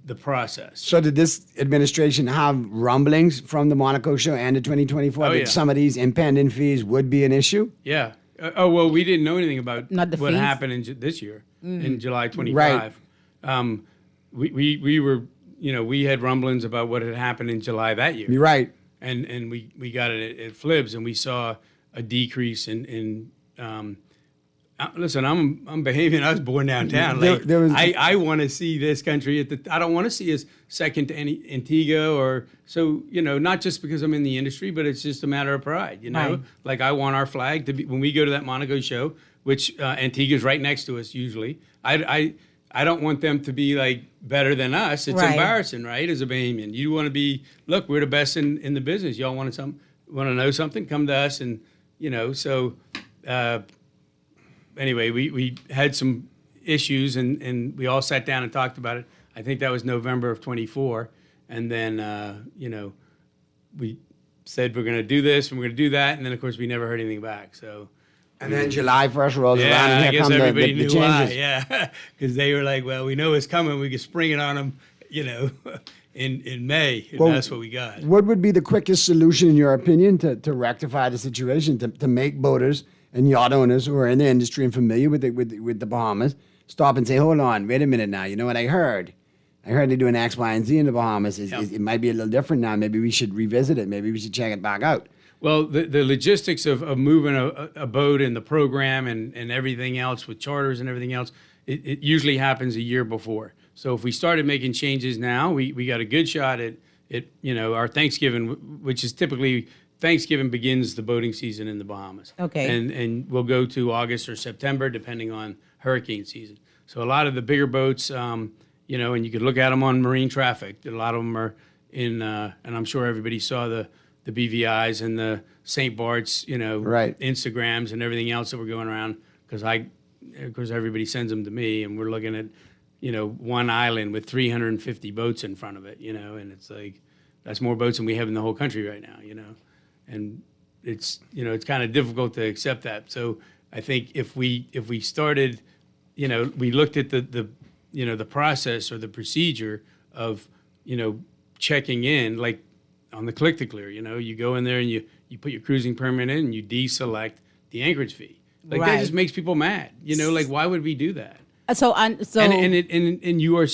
the process. So did this administration have rumblings from the Monaco show and the 2024 that some of these impending fees would be an issue? Yeah. Well, we didn't know anything about what fees? happened this year in July 25. Right. We were, we had rumblings about what had happened in July that year. You're right. And we got it at FLIBS, and we saw a decrease in listen, I'm Bahamian. I was born downtown. I want to see this country I don't want to see us second to any Antigua or so. Not just because I'm in the industry, but it's just a matter of pride. Right. I want our flag to be when we go to that Monaco show, which Antigua's right next to us usually. I don't want them to be better than us. It's embarrassing, right? As a Bahamian, you want to be. Look, we're the best in the business. Y'all want to know something? Come to us, and so. Anyway, we had some issues, and we all sat down and talked about it. I think that was November of 24. And then, we said we're going to do this and we're going to do that. And then, of course, we never heard anything back. So, and then July 1st rolls around, and here come everybody the knew changes. why. Yeah, because they were like, well, we know it's coming. We can spring it on them, in May. And that's what we got. What would be the quickest solution, in your opinion, to rectify the situation, to make boaters and yacht owners who are in the industry and familiar with the Bahamas stop and say, hold on, wait a minute now. You know what I heard? I heard they're doing X, Y, and Z in the Bahamas. It might be a little different now. Maybe we should revisit it. Maybe we should check it back out. Well, the logistics of moving a boat and the program and everything else with charters and everything else, it usually happens a year before. So if we started making changes now, we got a good shot at our Thanksgiving, which is typically Thanksgiving begins the boating season in the Bahamas. Okay. And we'll go to August or September, depending on hurricane season. So a lot of the bigger boats, and you could look at them on Marine Traffic. A lot of them are in, and I'm sure everybody saw the BVIs and the St. Bart's, right. Instagrams and everything else that were going around. Of course, everybody sends them to me, and we're looking at, one island with 350 boats in front of it, and it's that's more boats than we have in the whole country right now, And it's it's kind of difficult to accept that. So I think if we started, we looked at the process or the procedure of checking in on the click to clear. You go in there and you put your cruising permit in and you deselect the anchorage fee. That just makes people mad. Why would we do that? And you are.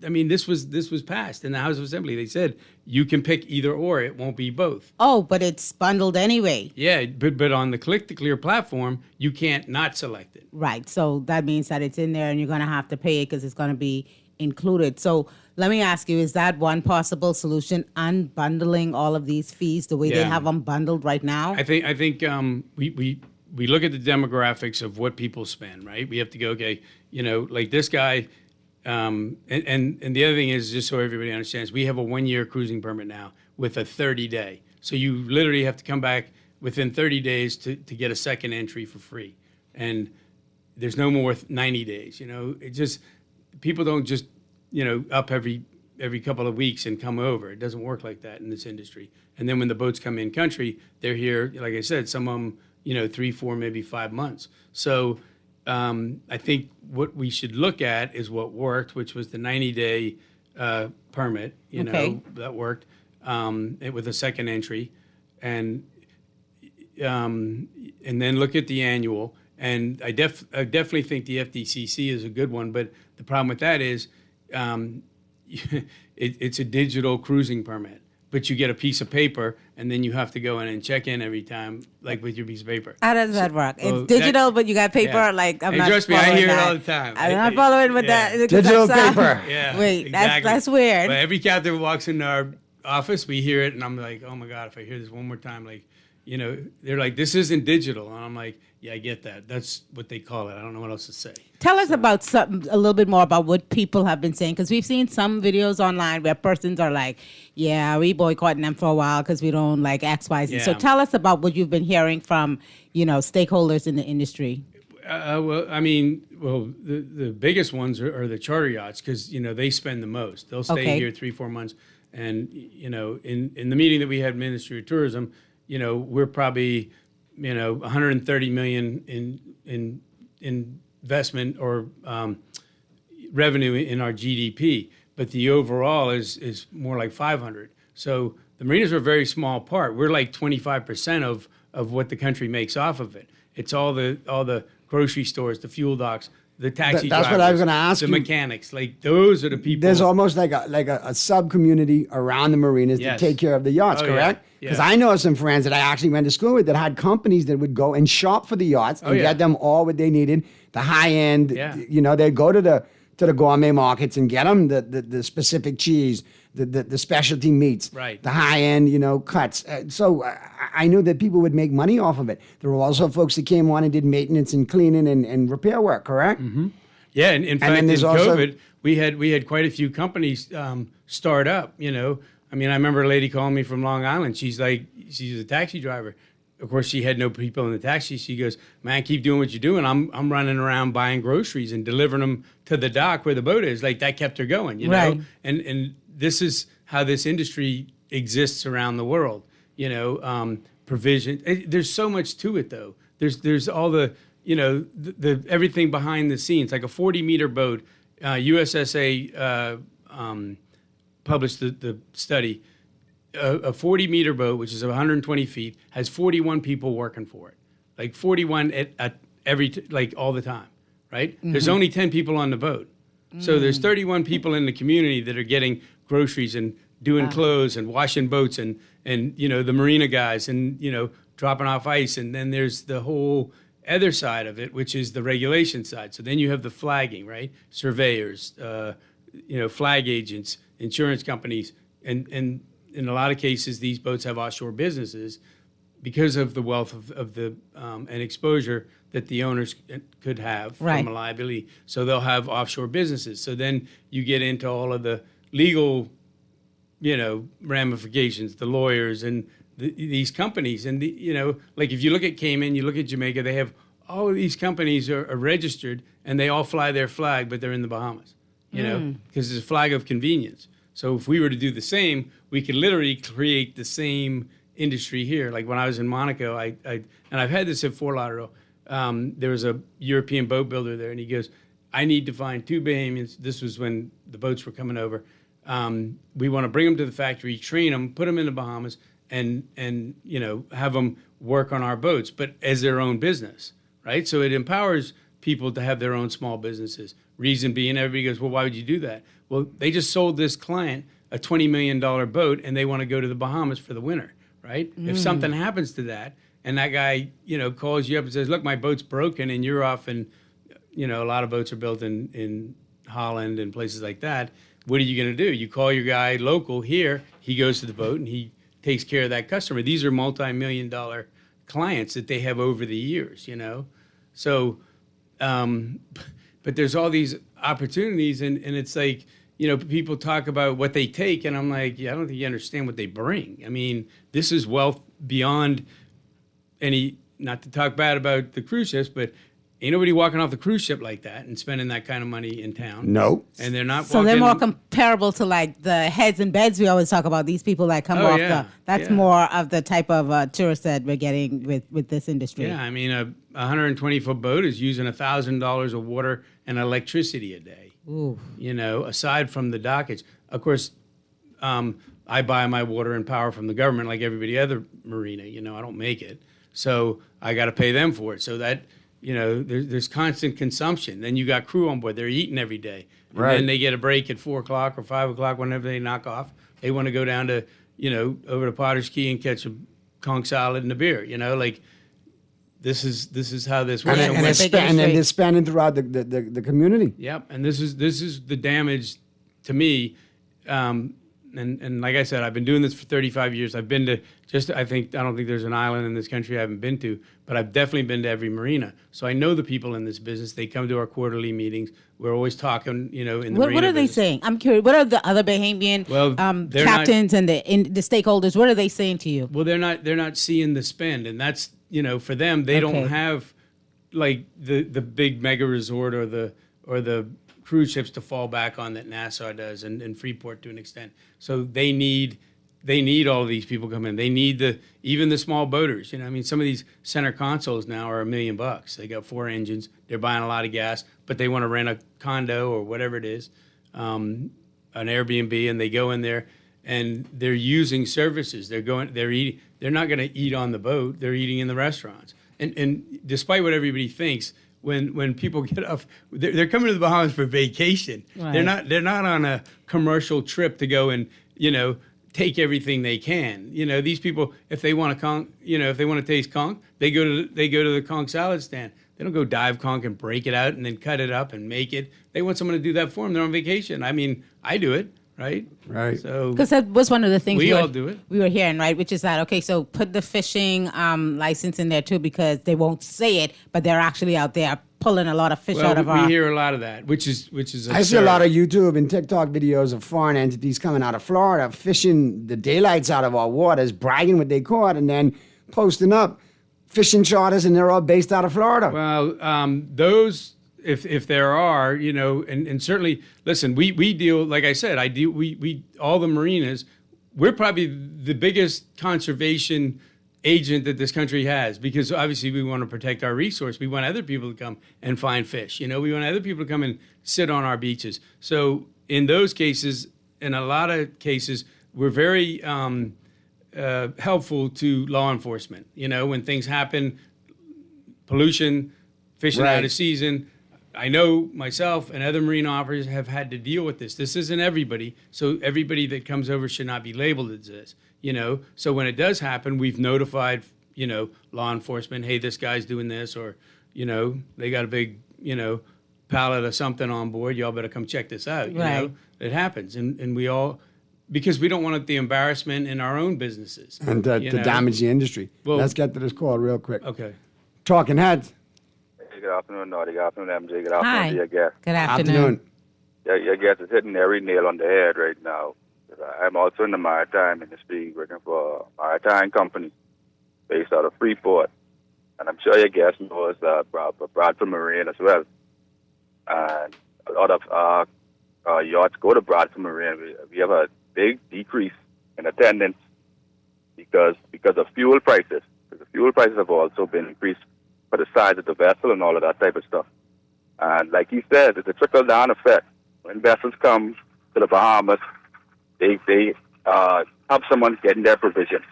I mean, this was passed in the House of Assembly. They said you can pick either or; it won't be both. Oh, but it's bundled anyway. Yeah, but on the Click to Clear platform, you can't not select it. Right. So that means that it's in there, and you're going to have to pay it because it's going to be included. So let me ask you: is that one possible solution? Unbundling all of these fees the way they have them bundled right now? I think we look at the demographics of what people spend. Right. We have to go. Okay, this guy. And the other thing is, just so everybody understands, we have a 1-year cruising permit now with a 30-day. So you literally have to come back within 30 days to get a second entry for free. And there's no more 90 days. It just, people don't just, up every couple of weeks and come over. It doesn't work like that in this industry. And then when the boats come in country, they're here, like I said, some of them, 3, 4, maybe 5 months. So I think what we should look at is what worked, which was the 90-day permit, that worked with a second entry. And then look at the annual. And I definitely think the FDCC is a good one. But the problem with that is it's a digital cruising permit. But you get a piece of paper, and then you have to go in and check in every time, like with your piece of paper. How does that work? It's digital, but you got paper. Yeah. I'm hey, not trust me, I hear it all the time. I'm not following with that. Digital paper. Yeah, wait, exactly. that's weird. But every captain walks in our office, we hear it, and I'm like, oh my God, if I hear this one more time, like, they're like, this isn't digital. And I'm like, yeah, I get that. That's what they call it. I don't know what else to say. Tell us about a little bit more about what people have been saying, because we've seen some videos online where persons are like, yeah, we boycotting them for a while because we don't like X, Y, Z. Yeah. So tell us about what you've been hearing from, stakeholders in the industry. The biggest ones are the charter yachts because, they spend the most. They'll stay here 3-4 months. And, in the meeting that we had Ministry of Tourism, we're probably, $130 million in investment or revenue in our GDP, but the overall is more like 500. So the marinas are a very small part. We're like 25% of what the country makes off of it. It's all the grocery stores, the fuel docks, the taxi drivers. That's what I was going to ask the you. mechanics, like those are the people. There's almost like a sub community around the marinas Yes. to take care of the yachts, Oh, correct? yeah. Because I know some friends that I actually went to school with that had companies that would go and shop for the yachts and get them all what they needed. The high end, they'd go to the gourmet markets and get them the specific cheese, the specialty meats, Right. the high end, cuts. So I knew that people would make money off of it. There were also folks that came on and did maintenance and cleaning and repair work, correct? Mm-hmm. Yeah, and in fact, in COVID, we had quite a few companies start up. I remember a lady calling me from Long Island. She's a taxi driver. Of course, she had no people in the taxi. She goes, "Man, keep doing what you're doing. I'm running around buying groceries and delivering them to the dock where the boat is." Like that kept her going, Right. And this is how this industry exists around the world. Provision. There's so much to it, though. There's all the the everything behind the scenes, like a 40-meter boat. USSA published the study. A 40-meter boat, which is 120 feet, has 41 people working for it, like 41 at all the time, right? Mm-hmm. There's only 10 people on the boat, so there's 31 people in the community that are getting groceries and doing clothes and washing boats and the marina guys and dropping off ice, and then there's the whole other side of it, which is the regulation side. So then you have the flagging, right? Surveyors, flag agents, insurance companies, and in a lot of cases, these boats have offshore businesses because of the wealth of the and exposure that the owners could have from a liability. So they'll have offshore businesses. So then you get into all of the legal, ramifications, the lawyers and these companies. And, like if you look at Cayman, you look at Jamaica, they have all of these companies are registered and they all fly their flag, but they're in the Bahamas, because it's a flag of convenience. So if we were to do the same, we could literally create the same industry here. Like when I was in Monaco, and I've had this at Fort Lauderdale, there was a European boat builder there, and he goes, I need to find 2 Bahamians. This was when the boats were coming over. We want to bring them to the factory, train them, put them in the Bahamas, and have them work on our boats, but as their own business, right? So it empowers people to have their own small businesses. Reason being, everybody goes, well, why would you do that? Well, they just sold this client a $20 million boat, and they want to go to the Bahamas for the winter, right? If something happens to that, and that guy, calls you up and says, look, my boat's broken, and you're off, and, a lot of boats are built in Holland and places like that. What are you going to do? You call your guy local here, he goes to the boat, and he takes care of that customer. These are multi-million-dollar clients that they have over the years, So but there's all these opportunities, and it's like, you know, people talk about what they take, and I'm like, yeah, I don't think you understand what they bring. I mean, this is wealth beyond any, not to talk bad about the cruise ships, but ain't nobody walking off the cruise ship like that and spending that kind of money in town. No. And they're not So walking. they're more comparable to like the heads and beds we always talk about. These people that come off that's more of the type of tourists that we're getting with this industry. Yeah, I mean, a 120-foot boat is using $1,000 of water and electricity a day. Ooh. You know, aside from the dockage. Of course, I buy my water and power from the government like everybody other marina. You know, I don't make it. So I got to pay them for it. So that, you know, there's constant consumption. Then you got crew on board. They're eating every day. And then they get a break at 4 o'clock or 5 o'clock whenever they knock off. They want to go down to, you know, over to Potter's Key and catch a conch salad and a beer. You know, like, this is how this works. And they're spanning throughout the community. Yep, and this is the damage to me. And like I said, I've been doing this for 35 years. I've been to I don't think there's an island in this country I haven't been to, but I've definitely been to every marina. So I know the people in this business. They come to our quarterly meetings. We're always talking, you know, in the marina What are they business. saying? I'm curious. What are the other Bahamian captains and the stakeholders? What are they saying to you? Well, they're not seeing the spend, and that's, you know, for them, they don't have like the big mega resort or the cruise ships to fall back on that Nassau does and Freeport to an extent. So they need all of these people come in. They need even the small boaters. You know, I mean, some of these center consoles now are $1 million. They got 4 engines. They're buying a lot of gas, but they want to rent a condo or whatever it is, an Airbnb, and they go in there and they're using services. They're eating. They're not going to eat on the boat. They're eating in the restaurants. And despite what everybody thinks, when people get off, they're coming to the Bahamas for vacation. Right. They're not on a commercial trip to go and, you know, take everything they can. You know, these people, if they want to taste conch, they go to the conch salad stand. They don't go dive conch and break it out and then cut it up and make it. They want someone to do that for them. They're on vacation. I mean, I do it. Right. So because that was one of the things we all do it. We were hearing, right, which is that okay. So put the fishing license in there too, because they won't say it, but they're actually out there pulling a lot of fish out of our. We hear a lot of that, which is. Absurd. I see a lot of YouTube and TikTok videos of foreign entities coming out of Florida, fishing the daylights out of our waters, bragging what they caught, and then posting up fishing charters, and they're all based out of Florida. Well, those. If there are, you know, and certainly, listen, we deal, like I said, we all the marinas, we're probably the biggest conservation agent that this country has, because obviously we want to protect our resource. We want other people to come and find fish. You know, we want other people to come and sit on our beaches. So in those cases, in a lot of cases, we're very helpful to law enforcement. You know, when things happen, pollution, fishing out of season. I know myself and other marine operators have had to deal with this. This isn't everybody, so everybody that comes over should not be labeled as this, you know. So when it does happen, we've notified, you know, law enforcement, hey, this guy's doing this, or, you know, they got a big, you know, pallet of something on board. Y'all better come check this out. You know, it happens, and we all, because we don't want the embarrassment in our own businesses and to damage the industry. Well, let's get to this call real quick. Okay. Talking Heads. Good afternoon, Naughty. Good afternoon, MJ. Good afternoon to your guest. Good afternoon. Yeah, your guest is hitting every nail on the head right now. I'm also in the maritime industry, working for a maritime company based out of Freeport. And I'm sure your guest knows Bradford Marine as well. And a lot of yachts go to Bradford Marine. We have a big decrease in attendance because of fuel prices. The fuel prices have also been increased for the size of the vessel and all of that type of stuff. And like he said, it's a trickle-down effect. When vessels come to the Bahamas, they have someone getting their provisions,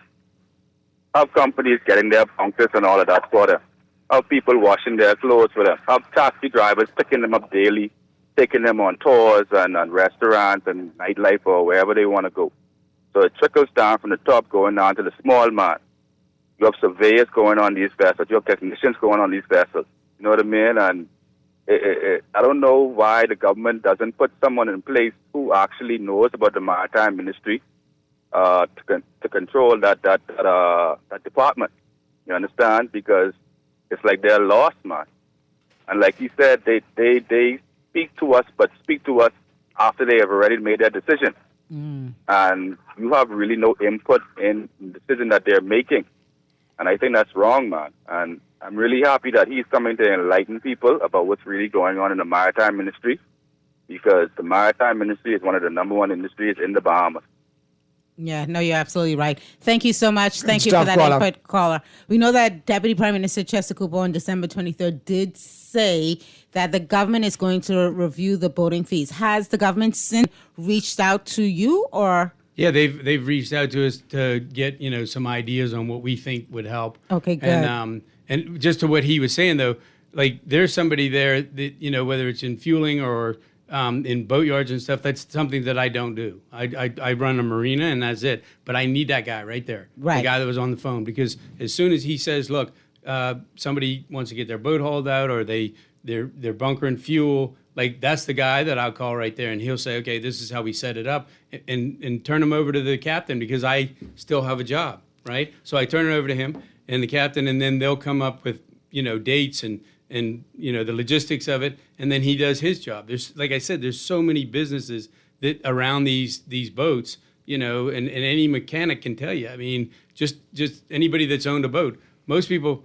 have companies getting their bunkers and all of that for them, have people washing their clothes for them, have taxi drivers picking them up daily, taking them on tours and restaurants and nightlife or wherever they want to go. So it trickles down from the top going down to the small man. You have surveyors going on these vessels. You have technicians going on these vessels. You know what I mean? And I don't know why the government doesn't put someone in place who actually knows about the maritime industry to control that department. You understand? Because it's like they're lost, man. And like he said, they speak to us, but speak to us after they have already made their decision. And you have really no input in the decision that they're making. And I think that's wrong, man. And I'm really happy that he's coming to enlighten people about what's really going on in the maritime industry, because the maritime industry is one of the number one industries in the Bahamas. Yeah, no, you're absolutely right. Thank you so much. Thank you stuff, for that caller. input, caller. We know that Deputy Prime Minister Chester Cooper on December 23rd did say that the government is going to review the boating fees. Has the government since reached out to you, or? Yeah, they've reached out to us to get some ideas on what we think would help. Okay, good. And just to what he was saying though, like there's somebody there that whether it's in fueling or in boatyards and stuff, that's something that I don't do. I run a marina and that's it. But I need that guy right there, Right. the guy that was on the phone, because as soon as he says, look, somebody wants to get their boat hauled out or they're bunkering fuel, like that's the guy that I'll call right there, and he'll say, okay, this is how we set it up, and turn him over to the captain, because I still have a job, right? So I turn it over to him and the captain, and then they'll come up with dates and the logistics of it, and then he does his job. There's, like I said, there's so many businesses that around these boats, and any mechanic can tell you. I mean, just anybody that's owned a boat, most people,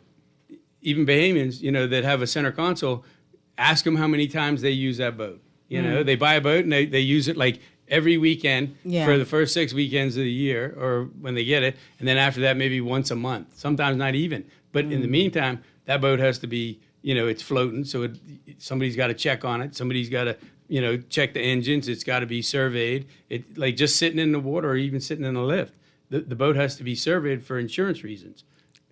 even Bahamians, that have a center console, ask them how many times they use that boat. They buy a boat and they use it like every weekend for the first 6 weekends of the year, or when they get it, and then after that maybe once a month, sometimes not even. But in the meantime, that boat has to be, it's floating, so somebody's got to check on it. Somebody's got to, check the engines. It's got to be surveyed. It like just sitting in the water or even sitting in the lift. The boat has to be surveyed for insurance reasons.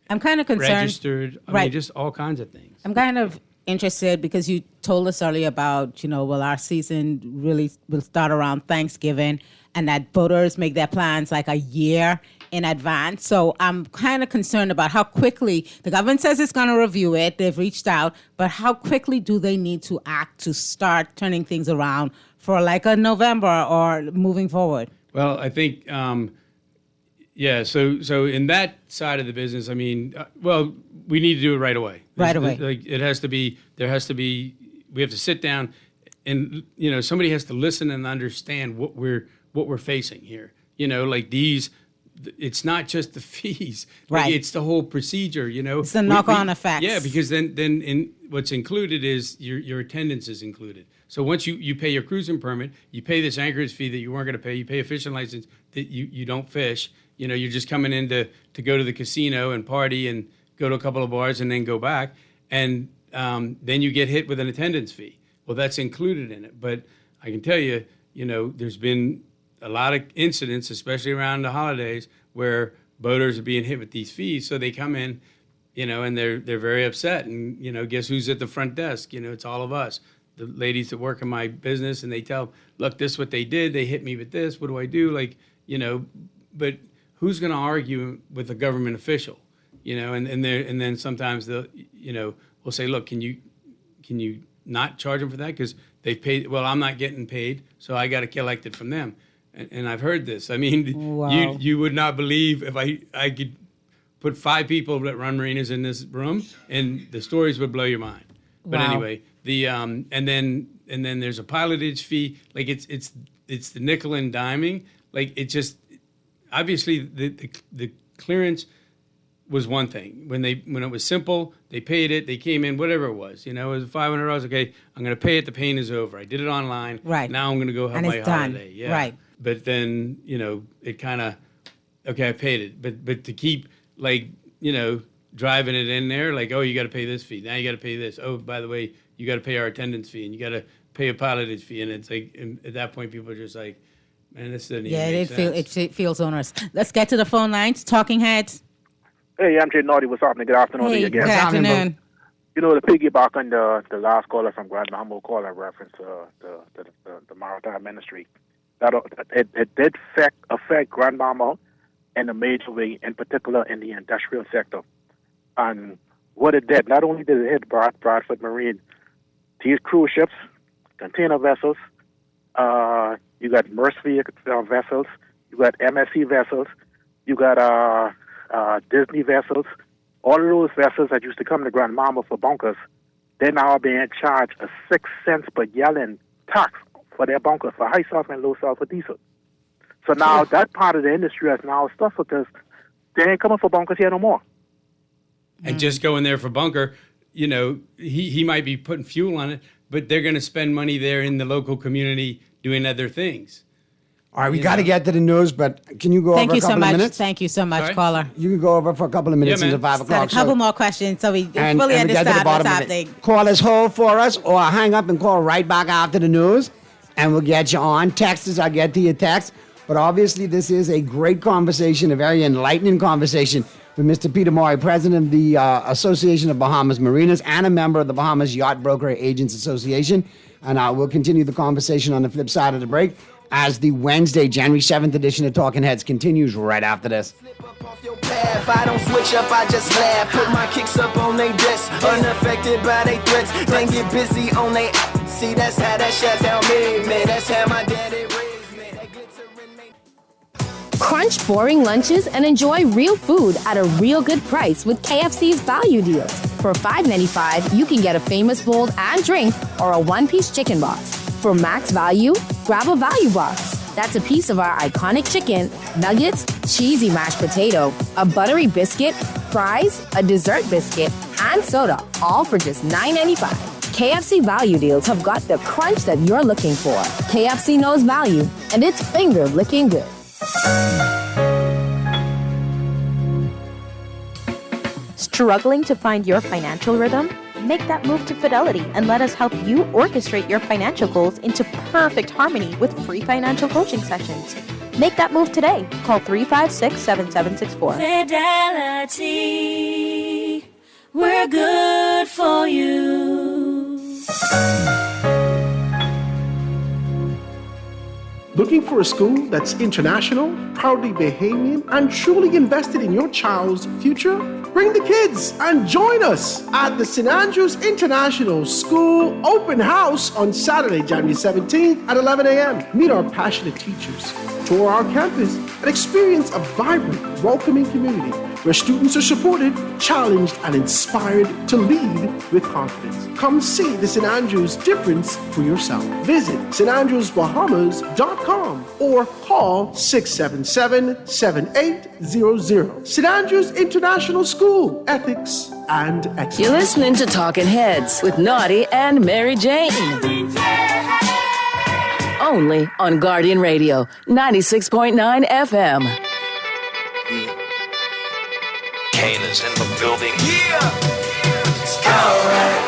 I'm kind of concerned. Registered. I mean, just all kinds of things. I'm kind of interested because you told us earlier about, our season really will start around Thanksgiving, and that boaters make their plans like a year in advance. So I'm kind of concerned about how quickly the government says it's going to review it. They've reached out, but how quickly do they need to act to start turning things around for like a November or moving forward? Well, I think, so in that side of the business, I mean, we need to do it right away. Right away. Like there has to be, we have to sit down and, somebody has to listen and understand what we're facing here. Like these, it's not just the fees, right? Like it's the whole procedure, It's the knock-on effects. Yeah, because then what's included is your attendance is included. So once you pay your cruising permit, you pay this anchorage fee that you weren't going to pay, you pay a fishing license that you don't fish. You're just coming in to go to the casino and party and go to a couple of bars and then go back. And then you get hit with an attendance fee. Well, that's included in it. But I can tell you, there's been a lot of incidents, especially around the holidays, where boaters are being hit with these fees. So they come in, and they're very upset. And, guess who's at the front desk? It's all of us, the ladies that work in my business. And they tell, look, this is what they did. They hit me with this. What do I do? Like, but who's going to argue with a government official? And then sometimes we'll say, look, can you not charge them for that? Because they've paid. Well, I'm not getting paid, so I got to collect it from them. And I've heard this. I mean, wow. you would not believe if I could put 5 people that run marinas in this room, and the stories would blow your mind. But Wow. anyway, the and then there's a pilotage fee. Like it's the nickel and diming. Like it just obviously the clearance was one thing. When it was simple, they paid it. They came in, whatever it was. It was $500. Okay, I'm going to pay it. The pain is over. I did it online. Right. Now I'm going to go have And my it's done. holiday. Yeah. Right. But then it kind of okay. I paid it. But to keep driving it in there, like, oh, you got to pay this fee. Now you got to pay this. Oh, by the way, you got to pay our attendance fee, and you got to pay a pilotage fee. And it's like, and at that point, people are just like, man, this doesn't even make sense. It feels onerous. Let's get to the phone lines. Talking Heads. Hey, I'm Jay Naughty. What's happening? Good afternoon to you again. Good afternoon. To piggyback on the last caller from Grand Bahama caller reference the maritime ministry, that it did affect Grand Bahama in a major way, in particular in the industrial sector. And what it did, not only did it hit Bradford Marine, these cruise ships, container vessels, you got Maersk vessels, you got MSC vessels, you got Disney vessels, all of those vessels that used to come to Grand Bahama for bunkers they're now being charged a 6 cents per gallon tax for their bunkers for high sulfur and low sulfur diesel. So now that part of the industry has now suffered because they ain't coming for bunkers here no more. And just going there for bunker, you know, he might be putting fuel on it, but they're going to spend money there in the local community doing other things. All right, we got to get to the news, but can you go Thank over you a couple so much. of minutes? Thank you so much, Sorry? caller. You can go over for a couple of minutes until 5 Got o'clock. a couple more questions so we fully we get to the understand bottom what's of it. happening. Call us hold for us or hang up and call right back after the news, and we'll get you on. Text us, I'll get to your text. But obviously, this is a great conversation, a very enlightening conversation with Mr. Peter Maury, president of the Association of Bahamas Marinas and a member of the Bahamas Yacht Broker Agents Association. And we'll continue the conversation on the flip side of the break as the Wednesday, January 7th edition of Talking Heads continues right after this. If I don't switch up, I just laugh. Put my kicks up on they desk, unaffected by they threats. Then get busy on they. See, that's how that shit tell me, man. That's how my daddy raised me. That glittering made. Crunch boring lunches and enjoy real food at a real good price with KFC's value deals. For $5.95, you can get a famous bowl and drink or a one-piece chicken box. For max value, grab a value box. That's a piece of our iconic chicken, nuggets, cheesy mashed potato, a buttery biscuit, fries, a dessert biscuit, and soda, all for just $9.95. KFC value deals have got the crunch that you're looking for. KFC knows value, and it's finger-licking good. Struggling to find your financial rhythm? Make that move to Fidelity and let us help you orchestrate your financial goals into perfect harmony with free financial coaching sessions. Make that move today. Call 356-7764. Fidelity, we're good for you. Looking for a school that's international, proudly Bahamian, and truly invested in your child's future? Bring the kids and join us at the St. Andrews International School Open House on Saturday, January 17th at 11 a.m. Meet our passionate teachers, tour our campus, and experience a vibrant, welcoming community where students are supported, challenged, and inspired to lead with confidence. Come see the St. Andrews difference for yourself. Visit standrewsbahamas.com or call 677-7800. St. Andrews International School, Ethics and Excellence. You're listening to Talking Heads with Naughty and Mary Jane. Only on Guardian Radio, 96.9 FM. Kane is in the building.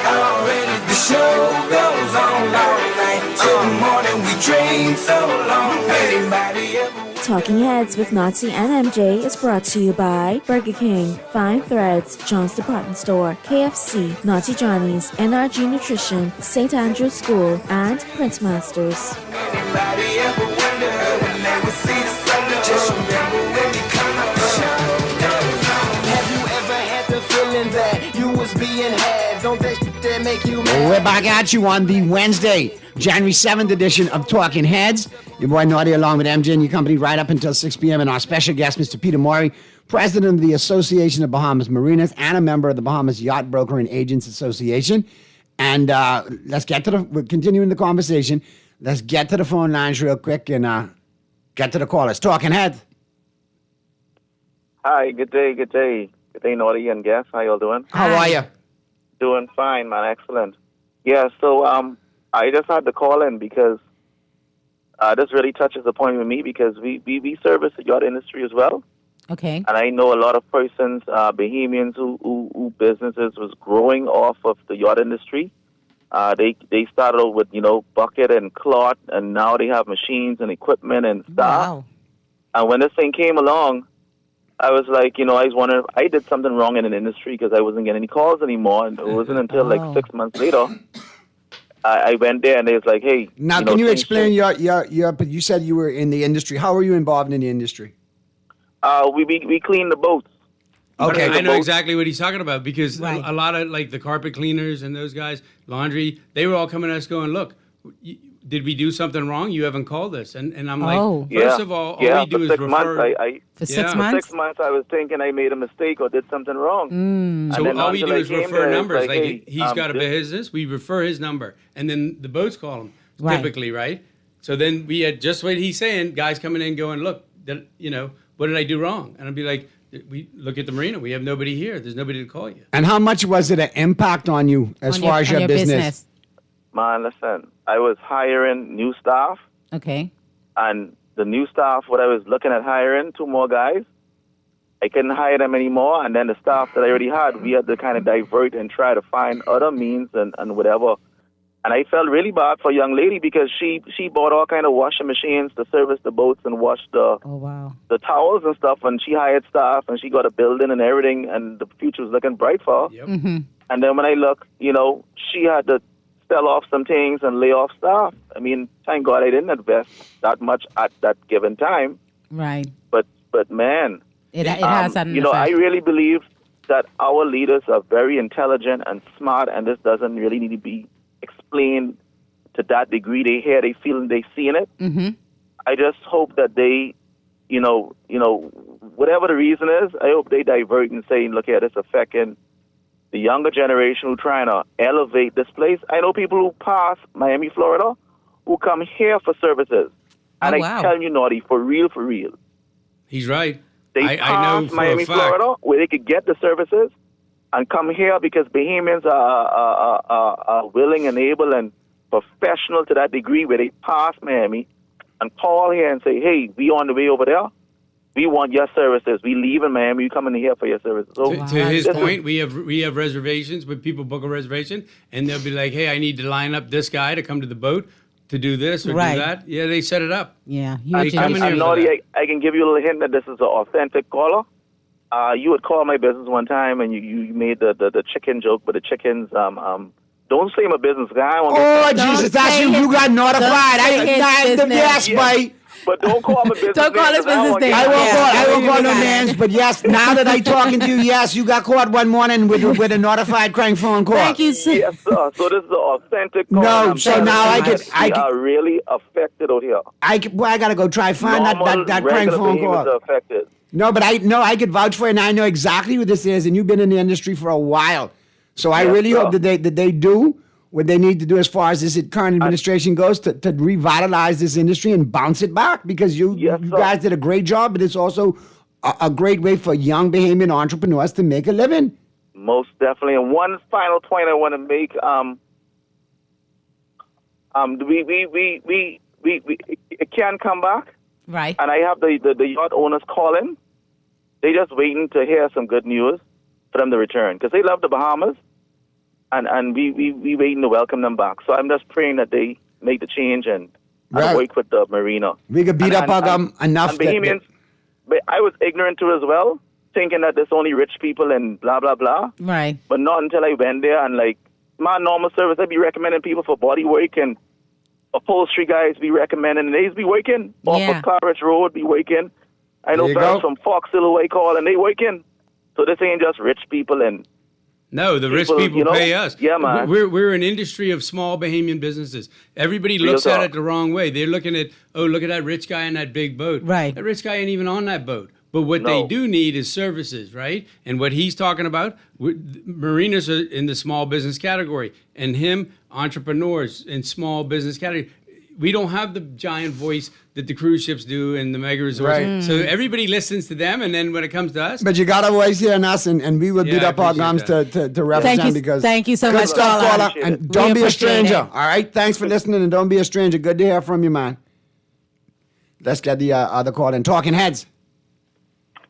Already the show goes on all night. Till the morning we dream so long. Anybody ever? Talking Heads with Nazi and MJ is brought to you by Burger King, Fine Threads, John's Department Store, KFC, Naughty Johnny's, NRG Nutrition, St. Andrew's School, and Prince Masters. Anybody ever wonder when they would see the sun? Just remember when you come up. Have you ever had the feeling that you was being had? Don't that shit that make you mad? We're back at you on the Wednesday, January 7th edition of Talking Heads. Your boy Naughty along with MJ and your company right up until 6 p.m. And our special guest, Mr. Peter Maury, president of the Association of Bahamas Marinas and a member of the Bahamas Yacht Broker and Agents Association. And we're continuing the conversation. Let's get to the phone lines real quick and get to the callers. Talking Heads. Hi, good day, Naughty and guest. How y'all doing? How are you? Doing fine, man. Excellent. Yeah, so I just had to call in because this really touches the point with me because we service the yacht industry as well. Okay. And I know a lot of persons, Bahamians who businesses was growing off of the yacht industry. They started out with, bucket and cloth, and now they have machines and equipment and stuff. Wow. And when this thing came along, I was like, I was wondering if I did something wrong in an industry because I wasn't getting any calls anymore. And it wasn't until like 6 months later, I went there and they was like, hey. Now, can you explain you said you were in the industry. How were you involved in the industry? We clean the boats. Okay. I know exactly what he's talking about because a lot of like the carpet cleaners and those guys, laundry, they were all coming to us going, look, did we do something wrong? You haven't called us. And I'm Oh. like, first of all we do is 6 refer. months, For 6 For months? 6 months, I was thinking I made a mistake or did something wrong. Mm. So then all we until do I is came refer there, it's numbers. Like, hey, he's got a this- business, we refer his number, and then the boats call him Right. typically, right? So then we had just what he's saying, guys coming in going, look, what did I do wrong? And I'd be like, we look at the marina. We have nobody here. There's nobody to call you. And how much was it an impact on you as far as your business? Man, listen, I was hiring new staff, Okay. and the new staff, what I was looking at hiring, 2 more guys, I couldn't hire them anymore. And then the staff that I already had, we had to kind of divert and try to find other means and whatever. And I felt really bad for a young lady because she bought all kind of washing machines to service the boats and wash the the towels and stuff. And she hired staff and she got a building and everything. And the future was looking bright for her. Mm-hmm. And then when I look, she had to sell off some things and lay off staff. I mean, thank God I didn't invest that much at that given time. Right. But man, It has had an effect. I really believe that our leaders are very intelligent and smart, and this doesn't really need to be explained to that degree. They hear, they feel, and they see in it. Mm-hmm. I just hope that they, whatever the reason is, I hope they divert and say, look here, this affecting the younger generation who trying to elevate this place. I know people who pass Miami, Florida, who come here for services. And I tell you, Naughty, for real. He's right. They I know pass for Miami, a fact. Florida, where they could get the services and come here because Bahamians are willing and able and professional to that degree where they pass Miami and call here and say, hey, we on the way over there. We want your services. We leave in Miami. You coming here for your services. So To his point, we have reservations. When people book a reservation, and they'll be like, "Hey, I need to line up this guy to come to the boat to do this or Right. do that." Yeah, they set it up. Yeah. They come in here And for Naughty, that. I can give you a little hint that this is an authentic caller. You would call my business one time and you made the chicken joke, but the chickens, don't say my business guy. Oh, Jesus, that's you. You got notified. Yes, boy. But don't call my business Don't call name, his 'cause I business won't name. get- I won't call no names, but yes, now that I'm talking to you, yes, you got caught one morning with a notified crank phone call. Thank you, sir. Yes, sir. So this is an authentic call. No, and I'm so telling now you, I we are really affected out here. I got to go try find that crank regular phone Bahamians call. are affected. No, but I could vouch for it, and I know exactly who this is, and you've been in the industry for a while. So I Yes, really sir. hope that they do what they need to do as far as this current administration goes to revitalize this industry and bounce it back, because you guys did a great job, but it's also a great way for young Bahamian entrepreneurs to make a living. Most definitely. And one final point I want to make, it can come back. Right. And I have the yacht owners calling. They just waiting to hear some good news for them to return, because they love the Bahamas, and we waiting to welcome them back. So I'm just praying that they make the change and work with the marina. We could beat up enough. And Bahamians, but I was ignorant to as well, thinking that there's only rich people and blah, blah, blah. Right. But not until I went there and, like, my normal service, I'd be recommending people for body work, and upholstery guys be recommending, and they's be working off of Claridge Road, be working. I know There you fellas go. from Fox Hill Way call, and they working. So this ain't just rich people and No, the rich people, people you know? pay us. Yeah, man. We're an industry of small Bahamian businesses. Everybody Real looks at talk. it the wrong way. They're looking at, oh, look at that rich guy in that big boat. Right. That rich guy ain't even on that boat. But what they do need is services, right? And what he's talking about, marinas are in the small business category, and him, entrepreneurs in small business category. We don't have the giant voice that the cruise ships do and the mega resorts. Right. So everybody listens to them, and then when it comes to us, But you got to always hear us, and we will beat I up our appreciate gums to represent, Thank you- because thank you so good much, stuff, caller. caller. And We don't be a appreciate stranger. it. All right, thanks for listening, and don't be a stranger. Good to hear from you, man. Let's get the other call in. Talking Heads.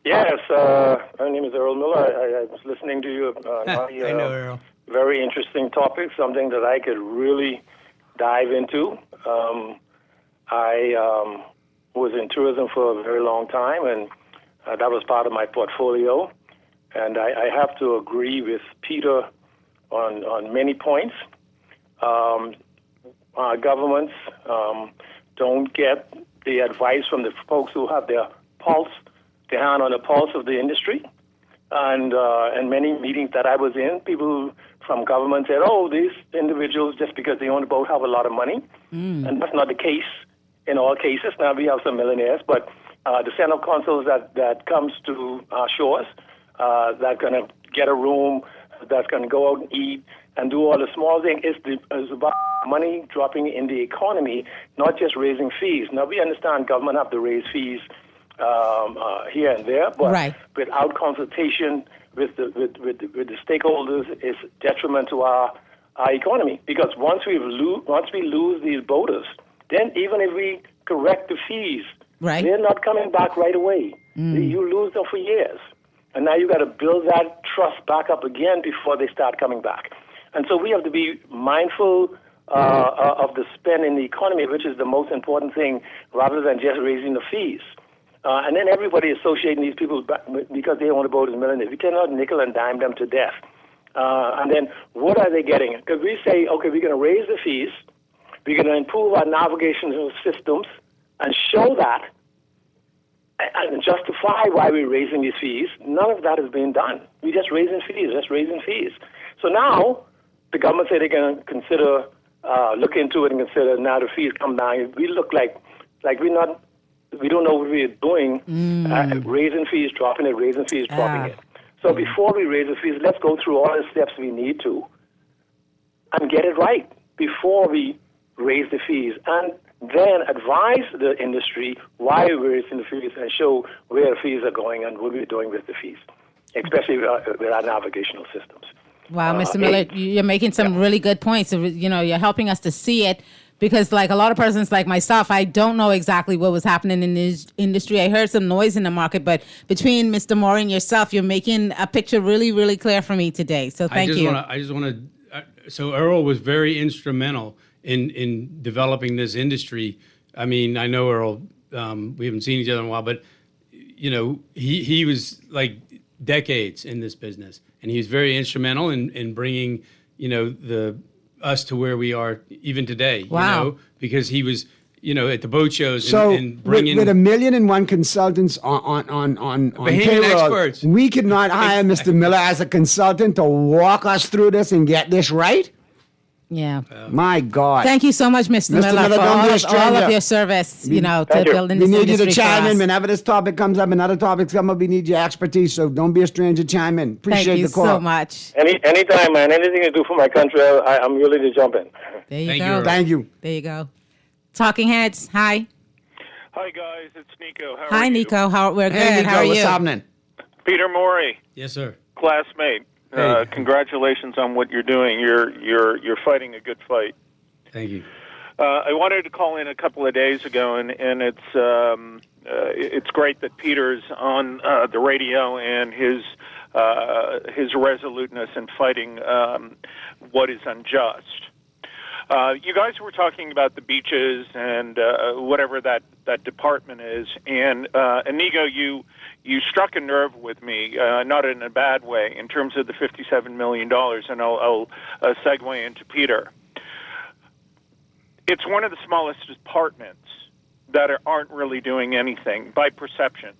Yes, my name is Earl Miller. I was listening to you. I know Earl. Very interesting topic, something that I could really dive into. I was in tourism for a very long time, and that was part of my portfolio. And I have to agree with Peter on many points. Our governments don't get the advice from the folks who have their hand on the pulse of the industry. And many meetings that I was in, people from government said, oh, these individuals, just because they own a boat, have a lot of money. And that's not the case in all cases. Now, we have some millionaires, but the center of consuls that comes to our shores, that's going to get a room, that's going to go out and eat and do all the small things, is about money dropping in the economy, not just raising fees. Now, we understand government have to raise fees here and there, but without consultation with the stakeholders, is detriment to our economy. Because once we lose these boaters, then even if we correct the fees, they're not coming back right away. You lose them for years. And now you got to build that trust back up again before they start coming back. And so we have to be mindful of the spend in the economy, which is the most important thing, rather than just raising the fees. And then everybody associating these people because they own a boat as millionaires. We cannot nickel and dime them to death. And then what are they getting? Because we say, okay, we're going to raise the fees, we're going to improve our navigational systems and show that and justify why we're raising these fees. None of that is being done. We're just raising fees. So now the government said they're going to consider, look into it and consider now the fees come down. We look like we don't know what we're doing, raising fees, dropping it, raising fees, dropping it. So before we raise the fees, let's go through all the steps we need to and get it right before we raise the fees. And then advise the industry why we're raising the fees and show where the fees are going and what we're doing with the fees, especially with our navigational systems. Wow, Mr. Miller, you're making some really good points. You're helping us to see it because, like a lot of persons like myself, I don't know exactly what was happening in this industry. I heard some noise in the market, but between Mr. Moore and yourself, you're making a picture really, really clear for me today. So thank you. So Earl was very instrumental in developing this industry. I mean, I know Earl, we haven't seen each other in a while, but, he was like decades in this business. And he was very instrumental in bringing, us to where we are even today. Wow. Because he was, at the boat shows so and bringing with 1,000,001 consultants on Bahamian payroll, experts. We could not hire Mr. Miller as a consultant to walk us through this and get this right. Yeah. My God. Thank you so much, Mr. Miller, for all of your service, to building this industry. We need you to chime for us. in whenever this topic comes up and other topics come up. We need your expertise, so don't be a stranger. Chime in. Appreciate the call. Thank you so much. Anytime, man. Anything to do for my country, I'm willing to jump in. There you go. Thank you. There you go. Talking Heads, hi. Hi, guys. It's Nico. How Hi, are Nico. We're good. Hey, Nico, How are what's you? happening? Peter Morey, Yes, sir. classmate. Congratulations on what you're doing. You're fighting a good fight. Thank you. I wanted to call in a couple of days ago, and it's great that Peter's on the radio and his resoluteness in fighting what is unjust. You guys were talking about the beaches and whatever that department is, and Inigo, you struck a nerve with me, not in a bad way, in terms of the $57 million, and I'll segue into Peter. It's one of the smallest departments that aren't really doing anything by perception.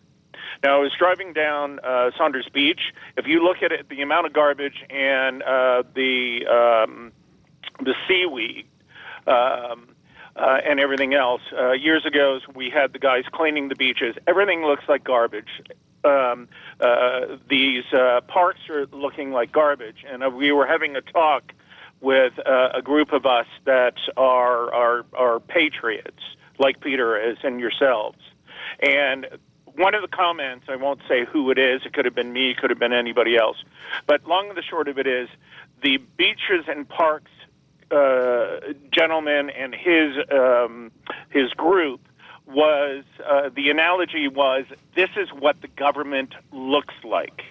Now, I was driving down Saunders Beach. If you look at it, the amount of garbage and the seaweed and everything else. Years ago, we had the guys cleaning the beaches. Everything looks like garbage. These parks are looking like garbage. And we were having a talk with a group of us that are patriots, like Peter is and yourselves. And one of the comments, I won't say who it is, it could have been me, it could have been anybody else, but long and the short of it is, the beaches and parks gentleman and his group was, the analogy was, this is what the government looks like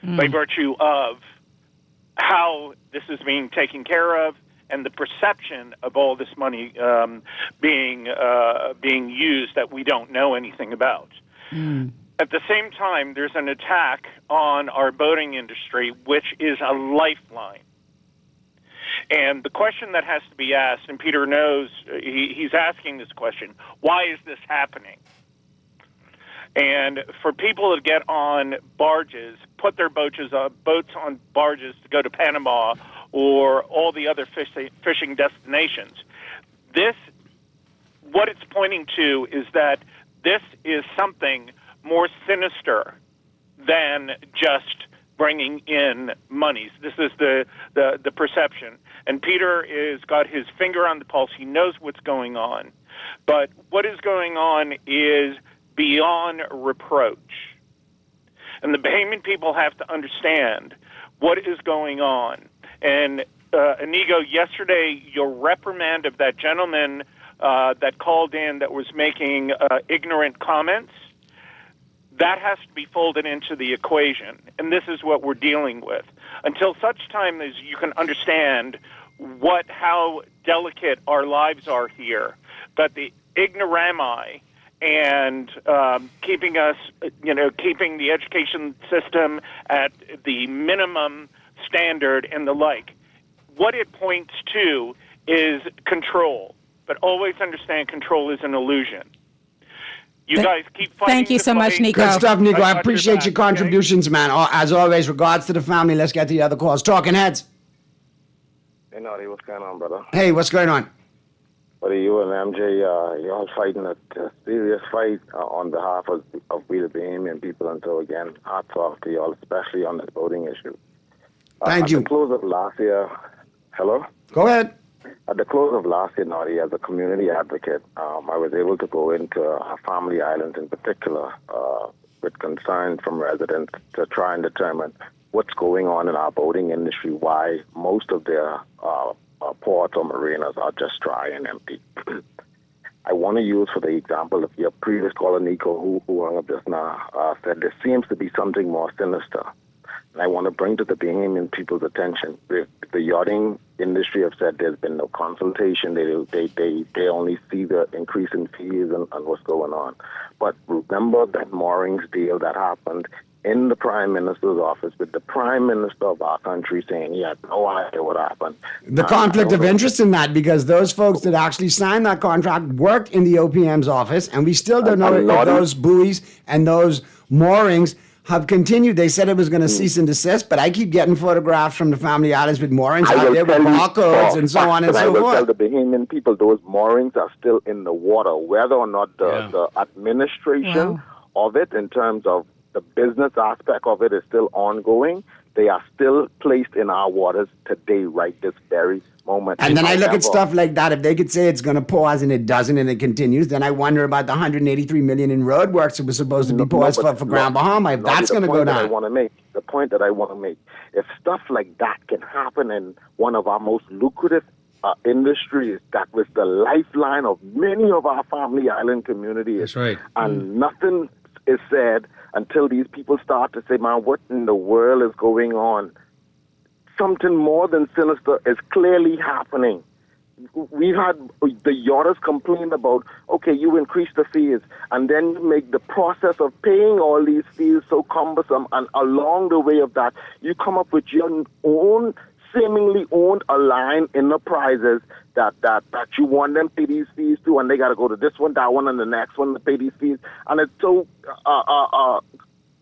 by virtue of how this is being taken care of and the perception of all this money being used that we don't know anything about. At the same time, there's an attack on our boating industry, which is a lifeline. And the question that has to be asked, and Peter knows he's asking this question, why is this happening? And for people to get on barges, put their boats on barges to go to Panama or all the other fishing destinations. What it's pointing to is that this is something more sinister than just bringing in monies. This is the perception. And Peter is got his finger on the pulse. He knows what's going on. But what is going on is beyond reproach. And the Bahamian people have to understand what is going on. And Inigo, yesterday, your reprimand of that gentleman that called in that was making ignorant comments, that has to be folded into the equation. And this is what we're dealing with. Until such time as you can understand how delicate our lives are here, that the ignorami and keeping the education system at the minimum standard and the like, what it points to is control. But always understand control is an illusion. You guys keep fighting. Thank you so much, Nico. Good stuff, Nico. I appreciate your contributions, man. As always, regards to the family. Let's get to the other calls. Talking Heads. Hey, Naughty, what's going on, brother? Hey, what's going on? Buddy, you and MJ, you're all fighting a serious fight on behalf of we the Bahamian people. And so, again, hats off to y'all, especially on this voting issue. Thank you. At the close of last year, hello? Go ahead. At the close of last year, Naughty, as a community advocate, I was able to go into our family islands in particular with concern from residents to try and determine what's going on in our boating industry, why most of their ports or marinas are just dry and empty. I want to use for the example of your previous caller, Nico, who hung up just now, said there seems to be something more sinister. And I want to bring to the Bahamian people's attention. The yachting industry have said there's been no consultation. They only see the increase in fees and what's going on. But remember that moorings deal that happened in the Prime Minister's office with the Prime Minister of our country saying he had no idea what happened. The conflict of interest in that, because those folks that actually signed that contract worked in the OPM's office, and we still don't know if those buoys and those moorings have continued. They said it was going to cease and desist, but I keep getting photographs from the family islands with moorings out there with barcodes and so on and so forth. I will tell the Bahamian people those moorings are still in the water, whether or not the administration of it in terms of the business aspect of it is still ongoing. They are still placed in our waters today, right this very moment. And then I look at stuff like that. If they could say it's going to pause and it doesn't and it continues, then I wonder about the $183 million in road works that was supposed to be paused for Grand Bahama. If that's going to go down. The point that I want to make, if stuff like that can happen in one of our most lucrative industries, that was the lifeline of many of our family island communities. That's right. And nothing is said until these people start to say, man, what in the world is going on? Something more than sinister is clearly happening. We've had the yachters complain about, okay, you increase the fees, and then you make the process of paying all these fees so cumbersome, and along the way of that, you come up with your own seemingly owned a line enterprises that you want them to pay these fees to, and they got to go to this one, that one, and the next one to pay these fees, and it's so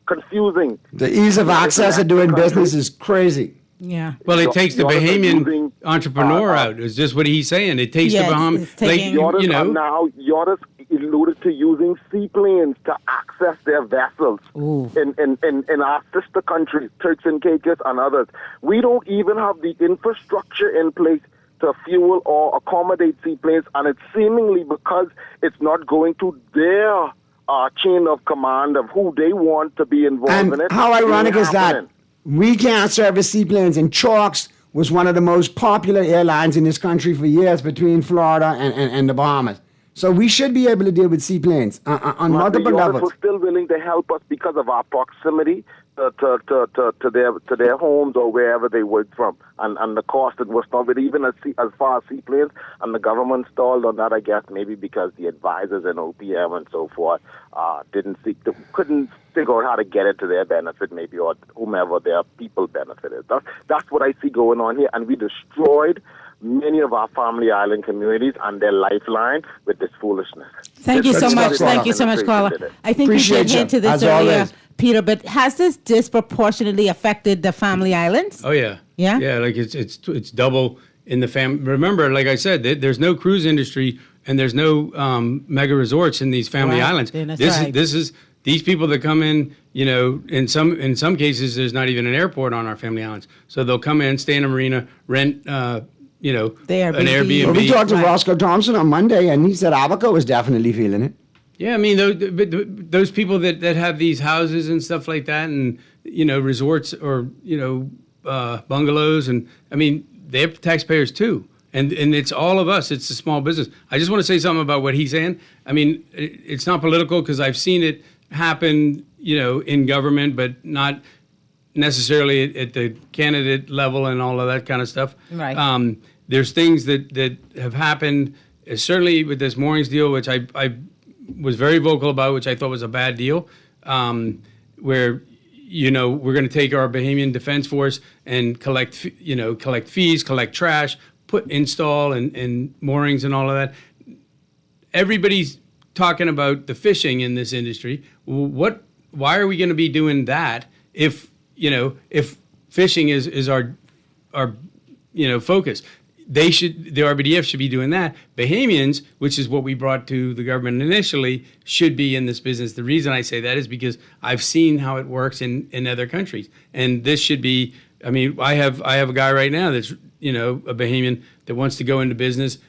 confusing. The ease of access of doing business is crazy. Yeah. Well, it takes the Bahamian entrepreneur out. Is this what he's saying? It takes the Bahamian. Now, yachters alluded to using seaplanes to access their vessels in our sister countries, Turks and Caicos and others. We don't even have the infrastructure in place to fuel or accommodate seaplanes, and it's seemingly because it's not going to their chain of command of who they want to be involved in it. How ironic is that? We can't service seaplanes, and Chalks was one of the most popular airlines in this country for years between Florida and the Bahamas. So we should be able to deal with seaplanes on multiple levels. We're still willing to help us because of our proximity to their homes or wherever they work from, and the cost that was not even as far as seaplanes, and the government stalled on that, I guess, maybe because the advisors in OPM and so forth couldn't figure out how to get it to their benefit, maybe, or whomever their people benefit is. That's what I see going on here, and we destroyed many of our family island communities and their lifeline with this foolishness. Thank you so much. Thank you so much, caller. I think we did hint to this earlier, Peter, but has this disproportionately affected the family islands? Oh, yeah. Yeah? Yeah, like it's double in the Remember, like I said, there's no cruise industry and there's no mega resorts in these family islands. Yeah, that's right. These people that come in, in some cases, there's not even an airport on our family islands. So they'll come in, stay in a marina, rent, an Airbnb. Well, we talked to Roscoe Thompson on Monday, and he said Abaco was definitely feeling it. Yeah, I mean, those people that have these houses and stuff like that, and resorts or bungalows, and I mean, they're taxpayers too, and it's all of us. It's a small business. I just want to say something about what he's saying. I mean, it's not political because I've seen it happen, in government, but not necessarily at the candidate level and all of that kind of stuff. Right. There's things that have happened, certainly with this moorings deal, which I was very vocal about, which I thought was a bad deal, where, we're going to take our Bahamian Defense Force and collect fees, collect trash, install and moorings and all of that. Everybody's talking about the fishing in this industry. Why are we going to be doing that if fishing is our focus? The RBDF should be doing that. Bahamians, which is what we brought to the government initially, should be in this business. The reason I say that is because I've seen how it works in other countries. And this should be, I mean, I have a guy right now that's, a Bahamian that wants to go into business,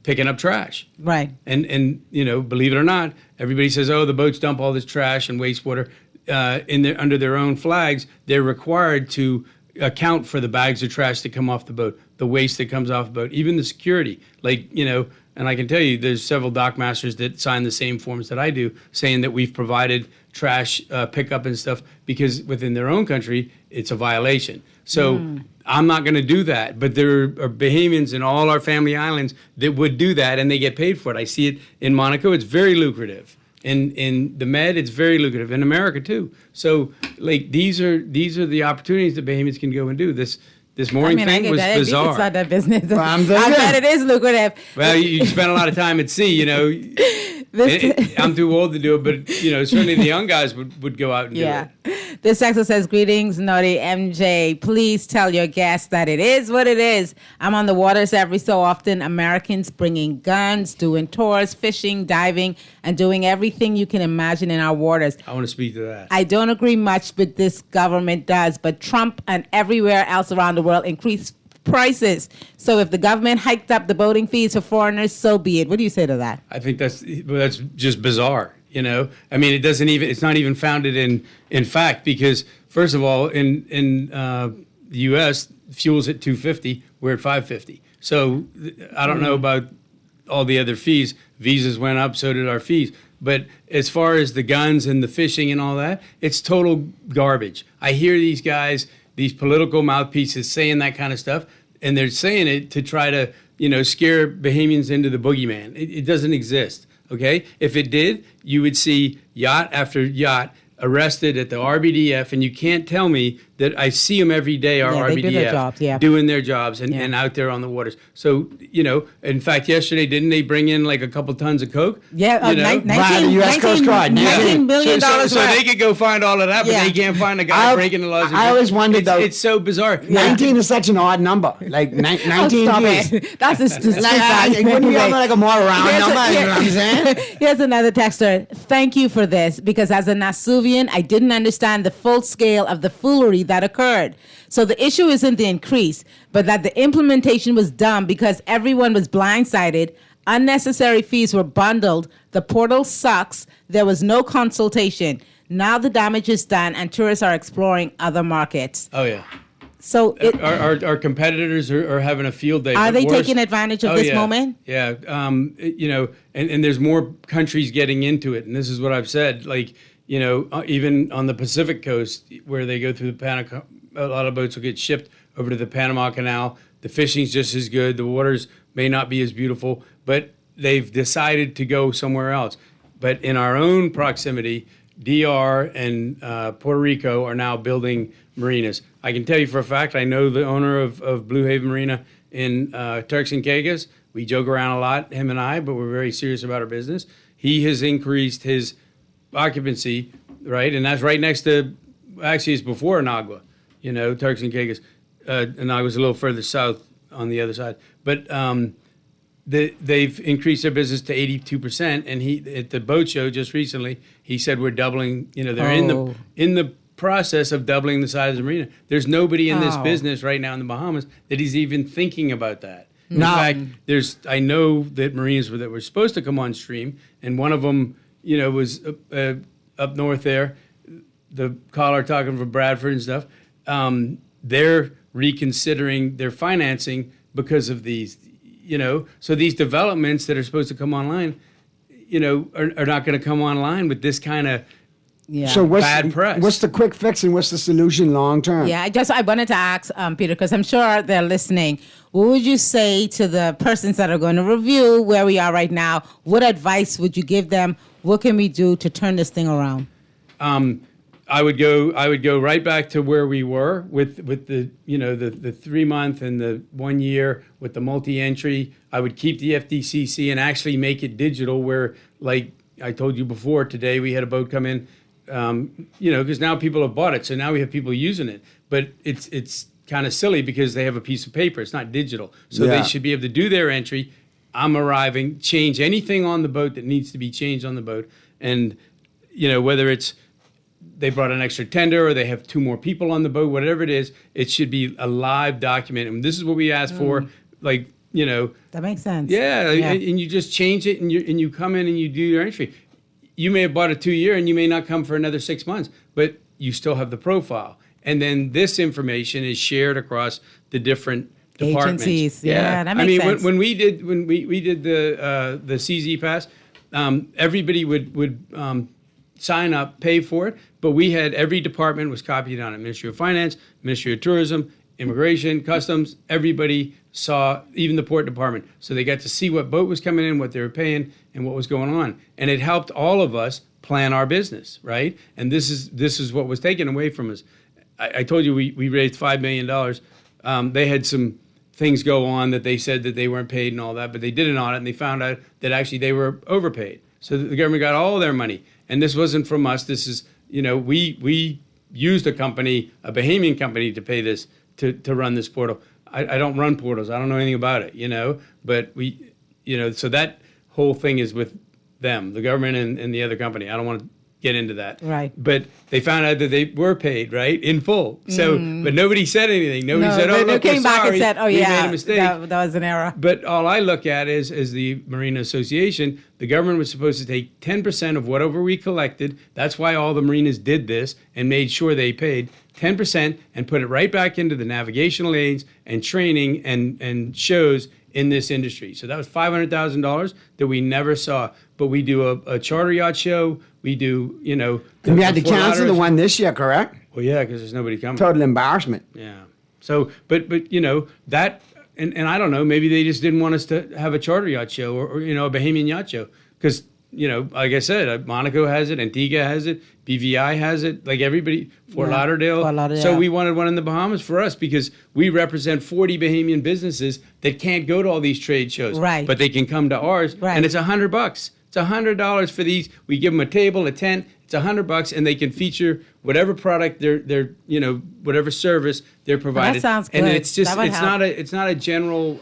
picking up trash. Right. And believe it or not, everybody says, oh, the boats dump all this trash and wastewater under their own flags. They're required to account for the bags of trash that come off the boat, the waste that comes off the boat, even the security. And I can tell you there's several dock masters that sign the same forms that I do, saying that we've provided trash pickup and stuff because within their own country, it's a violation. So I'm not going to do that. But there are Bahamians in all our family islands that would do that, and they get paid for it. I see it in Monaco. It's very lucrative. In the Med, it's very lucrative. In America, too. So, these are the opportunities that Bahamians can go and do. This mooring thing was bizarre. It's not that business. Well, I bet it is lucrative. Well, you spend a lot of time at sea, I'm too old to do it, but, certainly the young guys would go out and do it. This texter says, greetings, Naughty MJ. Please tell your guests that it is what it is. I'm on the waters every so often. Americans bringing guns, doing tours, fishing, diving, and doing everything you can imagine in our waters. I want to speak to that. I don't agree much with this government does, but Trump and everywhere else around the world increased prices. So if the government hiked up the boating fees for foreigners, so be it. What do you say to that? I think that's just bizarre. I mean, it's not even founded in fact, because first of all, in the U.S., fuel's at $2.50, we're at $5.50. So I don't know about all the other fees. Visas went up, so did our fees. But as far as the guns and the fishing and all that, it's total garbage. I hear these guys, these political mouthpieces saying that kind of stuff, and they're saying it to try to, scare Bahamians into the boogeyman. It doesn't exist. Okay, if it did, you would see yacht after yacht arrested at the RBDF, and you can't tell me that I see them every day, our RBDF, do their jobs, doing their jobs and out there on the waters. So, in fact, yesterday, didn't they bring in like a couple tons of coke? Yeah, the U.S. Coast Guard. $19 million. So they could go find all of that, but they can't find a guy breaking the laws. I always wondered, though. It's so bizarre. 19 is such an odd number. Like 19 stop years. It. That's a wouldn't you have like a more round number? You know what I'm saying? Here's another texter. Thank you for this, because as a Nasuvian, I didn't understand the full scale of the foolery that occurred. So the issue isn't the increase, but that the implementation was dumb because everyone was blindsided. Unnecessary fees were bundled. The portal sucks. There was no consultation. Now the damage is done and tourists are exploring other markets. Oh, yeah. So our competitors are having a field day. Are they taking advantage of this moment? Yeah. And there's more countries getting into it. And this is what I've said. Even on the Pacific coast where they go through the Panama, a lot of boats will get shipped over to the Panama Canal. The fishing's just as good. The waters may not be as beautiful, but they've decided to go somewhere else. But in our own proximity, DR and Puerto Rico are now building marinas. I can tell you for a fact, I know the owner of Blue Haven Marina in Turks and Caicos. We joke around a lot, him and I, but we're very serious about our business. He has increased his occupancy, right? And that's right next to, actually, it's before Anagua, Turks and Caicos. Anagua's a little further south on the other side. But they've increased their business to 82%. And he, at the boat show just recently, he said we're doubling, they're in the process of doubling the size of the marina. There's nobody in this business right now in the Bahamas that is even thinking about that. In fact, I know that marinas that were supposed to come on stream, and one of them, was up north there, the caller talking from Bradford and stuff. They're reconsidering their financing because of these, So these developments that are supposed to come online, are not going to come online with this kind of So bad press. What's the quick fix and what's the solution long term? Yeah, I wanted to ask Peter, because I'm sure they're listening. What would you say to the persons that are going to review where we are right now? What advice would you give them? What can we do to turn this thing around? I would go right back to where we were with the the 3 month and the 1 year with the multi-entry. I would keep the FDCC and actually make it digital, where, like I told you before, today we had a boat come in, because now people have bought it, so now we have people using it. But it's kind of silly because they have a piece of paper. It's not digital, so they should be able to do their entry. I'm arriving, change anything on the boat that needs to be changed on the boat, and whether it's they brought an extra tender or they have 2 more people on the boat, whatever it is, it should be a live document. And this is what we asked for, That makes sense. Yeah, and you just change it, and you come in and you do your entry. You may have bought a 2 year and you may not come for another 6 months, but you still have the profile. And then this information is shared across the different departments. Agencies. Yeah, that makes sense. When we did the CZ pass, everybody would sign up, pay for it, but we had every department was copied on it. Ministry of Finance, Ministry of Tourism, Immigration, Customs, everybody saw, even the port department. So they got to see what boat was coming in, what they were paying, and what was going on. And it helped all of us plan our business, right? And this is what was taken away from us. I told you we raised $5 million. They had some things go on that they said that they weren't paid and all that, but they did an audit and they found out that actually they were overpaid. So the government got all their money. And this wasn't from us. This is, we used a company, a Bahamian company, to pay this, to run this portal. I don't run portals. I don't know anything about it, but we, so that whole thing is with them, the government and the other company. I don't want to get into that. Right. But they found out that they were paid, right, in full. So, but nobody said anything. Nobody said, "Oh, look, they came back and said, "Oh, we yeah, made a mistake. That was an error." But all I look at is, as the Marina Association, the government was supposed to take 10% of whatever we collected. That's why all the marinas did this and made sure they paid 10% and put it right back into the navigational aids and training and shows in this industry. So that was $500,000 that we never saw. But we do a charter yacht show. We do, And we had to cancel the one this year, correct? Well, yeah, because there's nobody coming. Total embarrassment. Yeah. So, but that, and I don't know, maybe they just didn't want us to have a charter yacht show or a Bahamian yacht show. Because, like I said, Monaco has it, Antigua has it, BVI has it, like everybody, Fort Lauderdale. So we wanted one in the Bahamas for us because we represent 40 Bahamian businesses that can't go to all these trade shows. Right. But they can come to ours, and it's $100. It's $100 for these. We give them a table, a tent. It's $100, and they can feature whatever product they're whatever service they're provided. That sounds good. And it's just That would it's not a general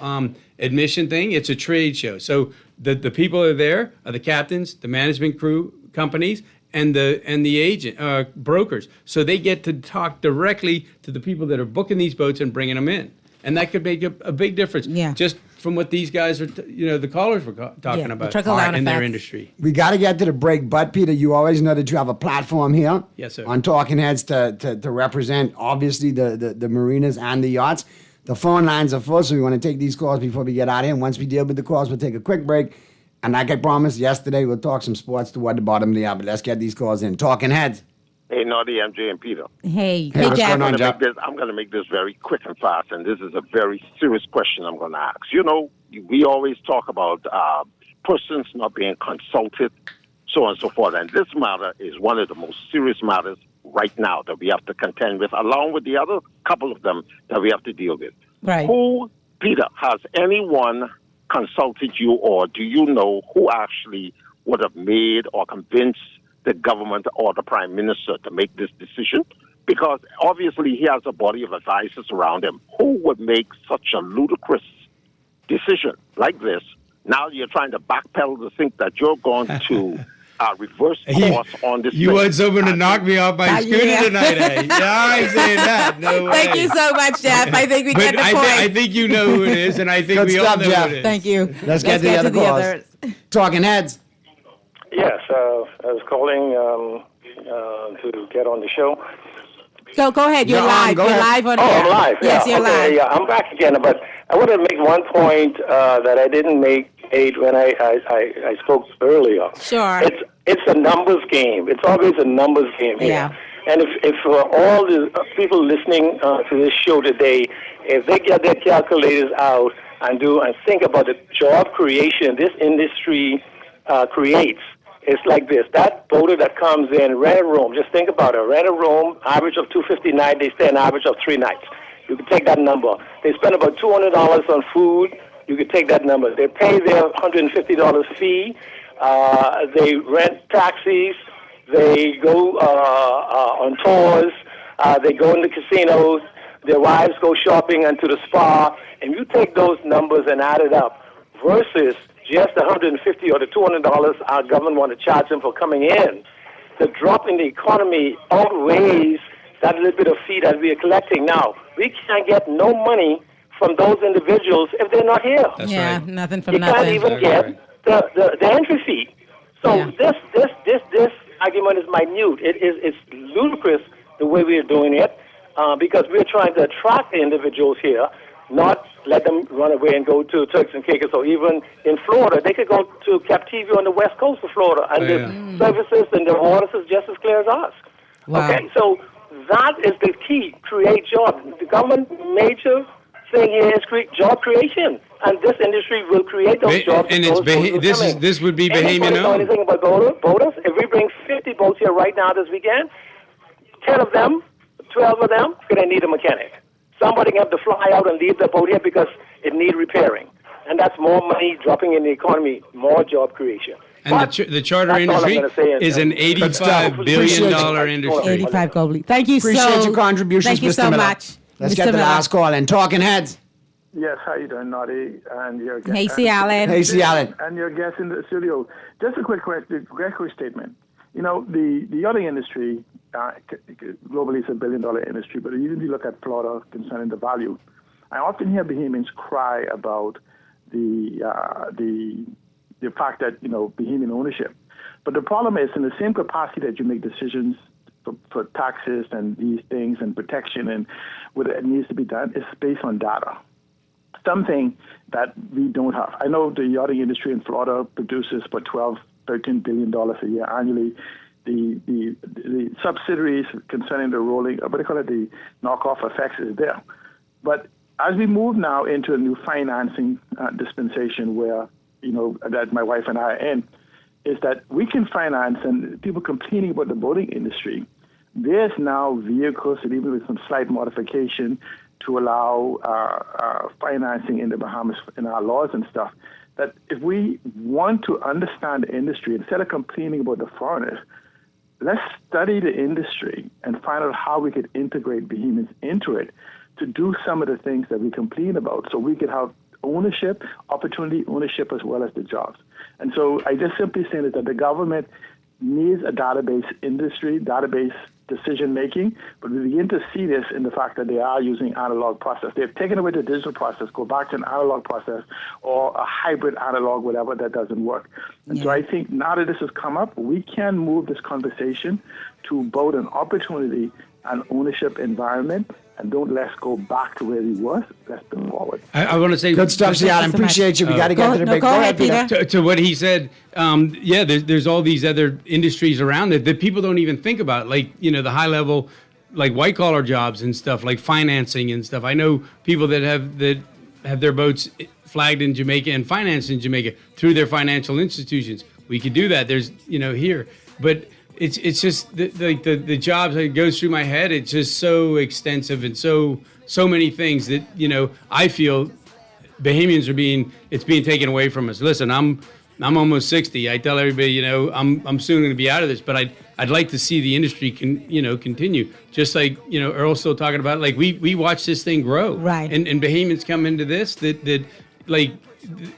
admission thing. It's a trade show. So the people are there are the captains, the management crew, companies, and the agent brokers. So they get to talk directly to the people that are booking these boats and bringing them in, and that could make a big difference. Yeah. Just from what these guys are, the callers were talking about in their industry. We got to get to the break, but Peter, you always know that you have a platform here. Yes, sir. On Talking Heads to represent, obviously, the marinas and the yachts. The phone lines are full, so we want to take these calls before we get out of here. And once we deal with the calls, we'll take a quick break. And like I promised yesterday, we'll talk some sports toward the bottom of the hour. But let's get these calls in. Talking Heads. Hey, Naughty, MJ, and Peter. Hey, what's Jack. going on, Jack? I'm going to make this very quick and fast, and this is a very serious question I'm going to ask. We always talk about persons not being consulted, so on and so forth, and this matter is one of the most serious matters right now that we have to contend with, along with the other couple of them that we have to deal with. Right. Who Peter, has anyone consulted you, or do you know who actually would have made or convinced the government or the Prime Minister to make this decision? Because obviously he has a body of advisors around him. Who would make such a ludicrous decision like this? Now you're trying to backpedal to think that you're going to reverse course on this. You want someone to knock me off my scooter tonight, eh? Yeah, I ain't saying that. No way. Thank you so much, Jeff. I think we get the point. I think you know who it is, and I think Good we stuff, all know Jeff. who it is. Thank you. Let's get to the other calls. Talking Heads. Yes, I was calling to get on the show. Go ahead. You're live. You're live on air. I'm live. Yes, yeah. you're Okay, live. Yeah, I'm back again. But I want to make one point that I didn't make when I spoke earlier. Sure. It's a numbers game. It's always a numbers game here. Yeah. And if all the people listening to this show today, if they get their calculators out and think about the job creation this industry creates, it's like this. That boater that comes in, rent a room, just think about it. Rent a room, average of $259, they stay an average of 3 nights. You can take that number. They spend about $200 on food. You can take that number. They pay their $150 fee. They rent taxis. They go on tours. They go in the casinos. Their wives go shopping and to the spa. And you take those numbers and add it up versus just the $150 or the $200 our government want to charge them for coming in. The drop in the economy outweighs that little bit of fee that we are collecting. Now, we can't get no money from those individuals if they're not here. That's right. Nothing from you nothing. You can't even get the entry fee. So this argument is minute. It's ludicrous the way we are doing it because we're trying to attract the individuals here, not let them run away and go to Turks and Caicos. Or even in Florida, they could go to Captiva on the west coast of Florida, and the services and the waters is just as clear as ours. Wow. Okay, so that is the key: create jobs. The government major thing here is job creation, and this industry will create those jobs. And this would be Bahamian know owned. Anything about boaters? If we bring 50 boats here right now this weekend, 10 of them, 12 of them, going to need a mechanic. Somebody have to fly out and leave the boat here because it needs repairing. And that's more money dropping in the economy, more job creation. And the charter industry is an $85 billion industry. 85 globally. Thank you Appreciate your contributions, Thank you Mr. so Miller. much. Let's Mr. get the Miller. last call in. Talking Heads. Yes, how you doing, Naughty? And your guest. Hey, C. Allen. Hey, C. Allen. And your guest in the studio. Just a quick statement. You know, the yachting industry, globally it's $1 billion industry, but even if you look at Florida concerning the value, I often hear Bahamians cry about the fact that, you know, Bahamian ownership. But the problem is, in the same capacity that you make decisions for taxes and these things and protection and what it needs to be done, it's based on data. Something that we don't have. I know the yachting industry in Florida produces for $12-13 billion a year annually. The subsidiaries concerning the rolling, the knockoff effects is there. But as we move now into a new financing dispensation where, you know, that my wife and I are in, is that we can finance, and people complaining about the boating industry, there's now vehicles, and even with some slight modification, to allow financing in the Bahamas in our laws and stuff, that if we want to understand the industry, instead of complaining about the foreigners, let's study the industry and find out how we could integrate Bahamians into it to do some of the things that we complain about so we could have ownership, opportunity ownership, as well as the jobs. And so I just simply say that the government needs a database industry, database decision-making, but we begin to see this in the fact that they are using analog process. They've taken away the digital process, go back to an analog process or a hybrid analog, whatever, that doesn't work. And so I think now that this has come up, we can move this conversation to both an opportunity and ownership environment, and don't let's go back to where we were. Let's move forward. I want to say good stuff, Seattle. Appreciate you. We got to get to the break. Go ahead, Peter. To what he said, there's all these other industries around it that people don't even think about, like, you know, the high level, like white collar jobs and stuff, like financing and stuff. I know people that have their boats flagged in Jamaica and financed in Jamaica through their financial institutions. We could do that. There's, you know, here, but it's just the jobs that goes through my head. It's just so extensive and so many things that, you know, I feel Bahamians it's being taken away from us. Listen, I'm almost 60. I tell everybody, I'm soon going to be out of this, but I'd like to see the industry continue. Just like, Earl's still talking about, like we watch this thing grow. Right. And Bahamians come into this that like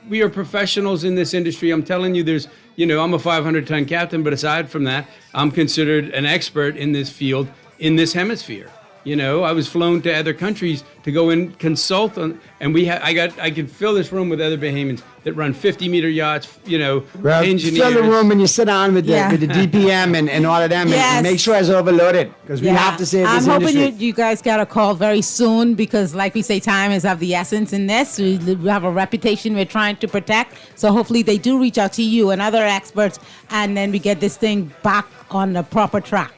we are professionals in this industry. I'm telling you, there's, I'm a 500-ton captain, but aside from that, I'm considered an expert in this field in this hemisphere. I was flown to other countries to go and consult on, and I could fill this room with other Bahamians that run 50-meter yachts, engineers. Fill the room when you sit down with the DPM and all of them, and make sure it's overloaded, because we have to save this industry. I'm hoping you guys got a call very soon, because like we say, time is of the essence in this. We have a reputation we're trying to protect, so hopefully they do reach out to you and other experts, and then we get this thing back on the proper track.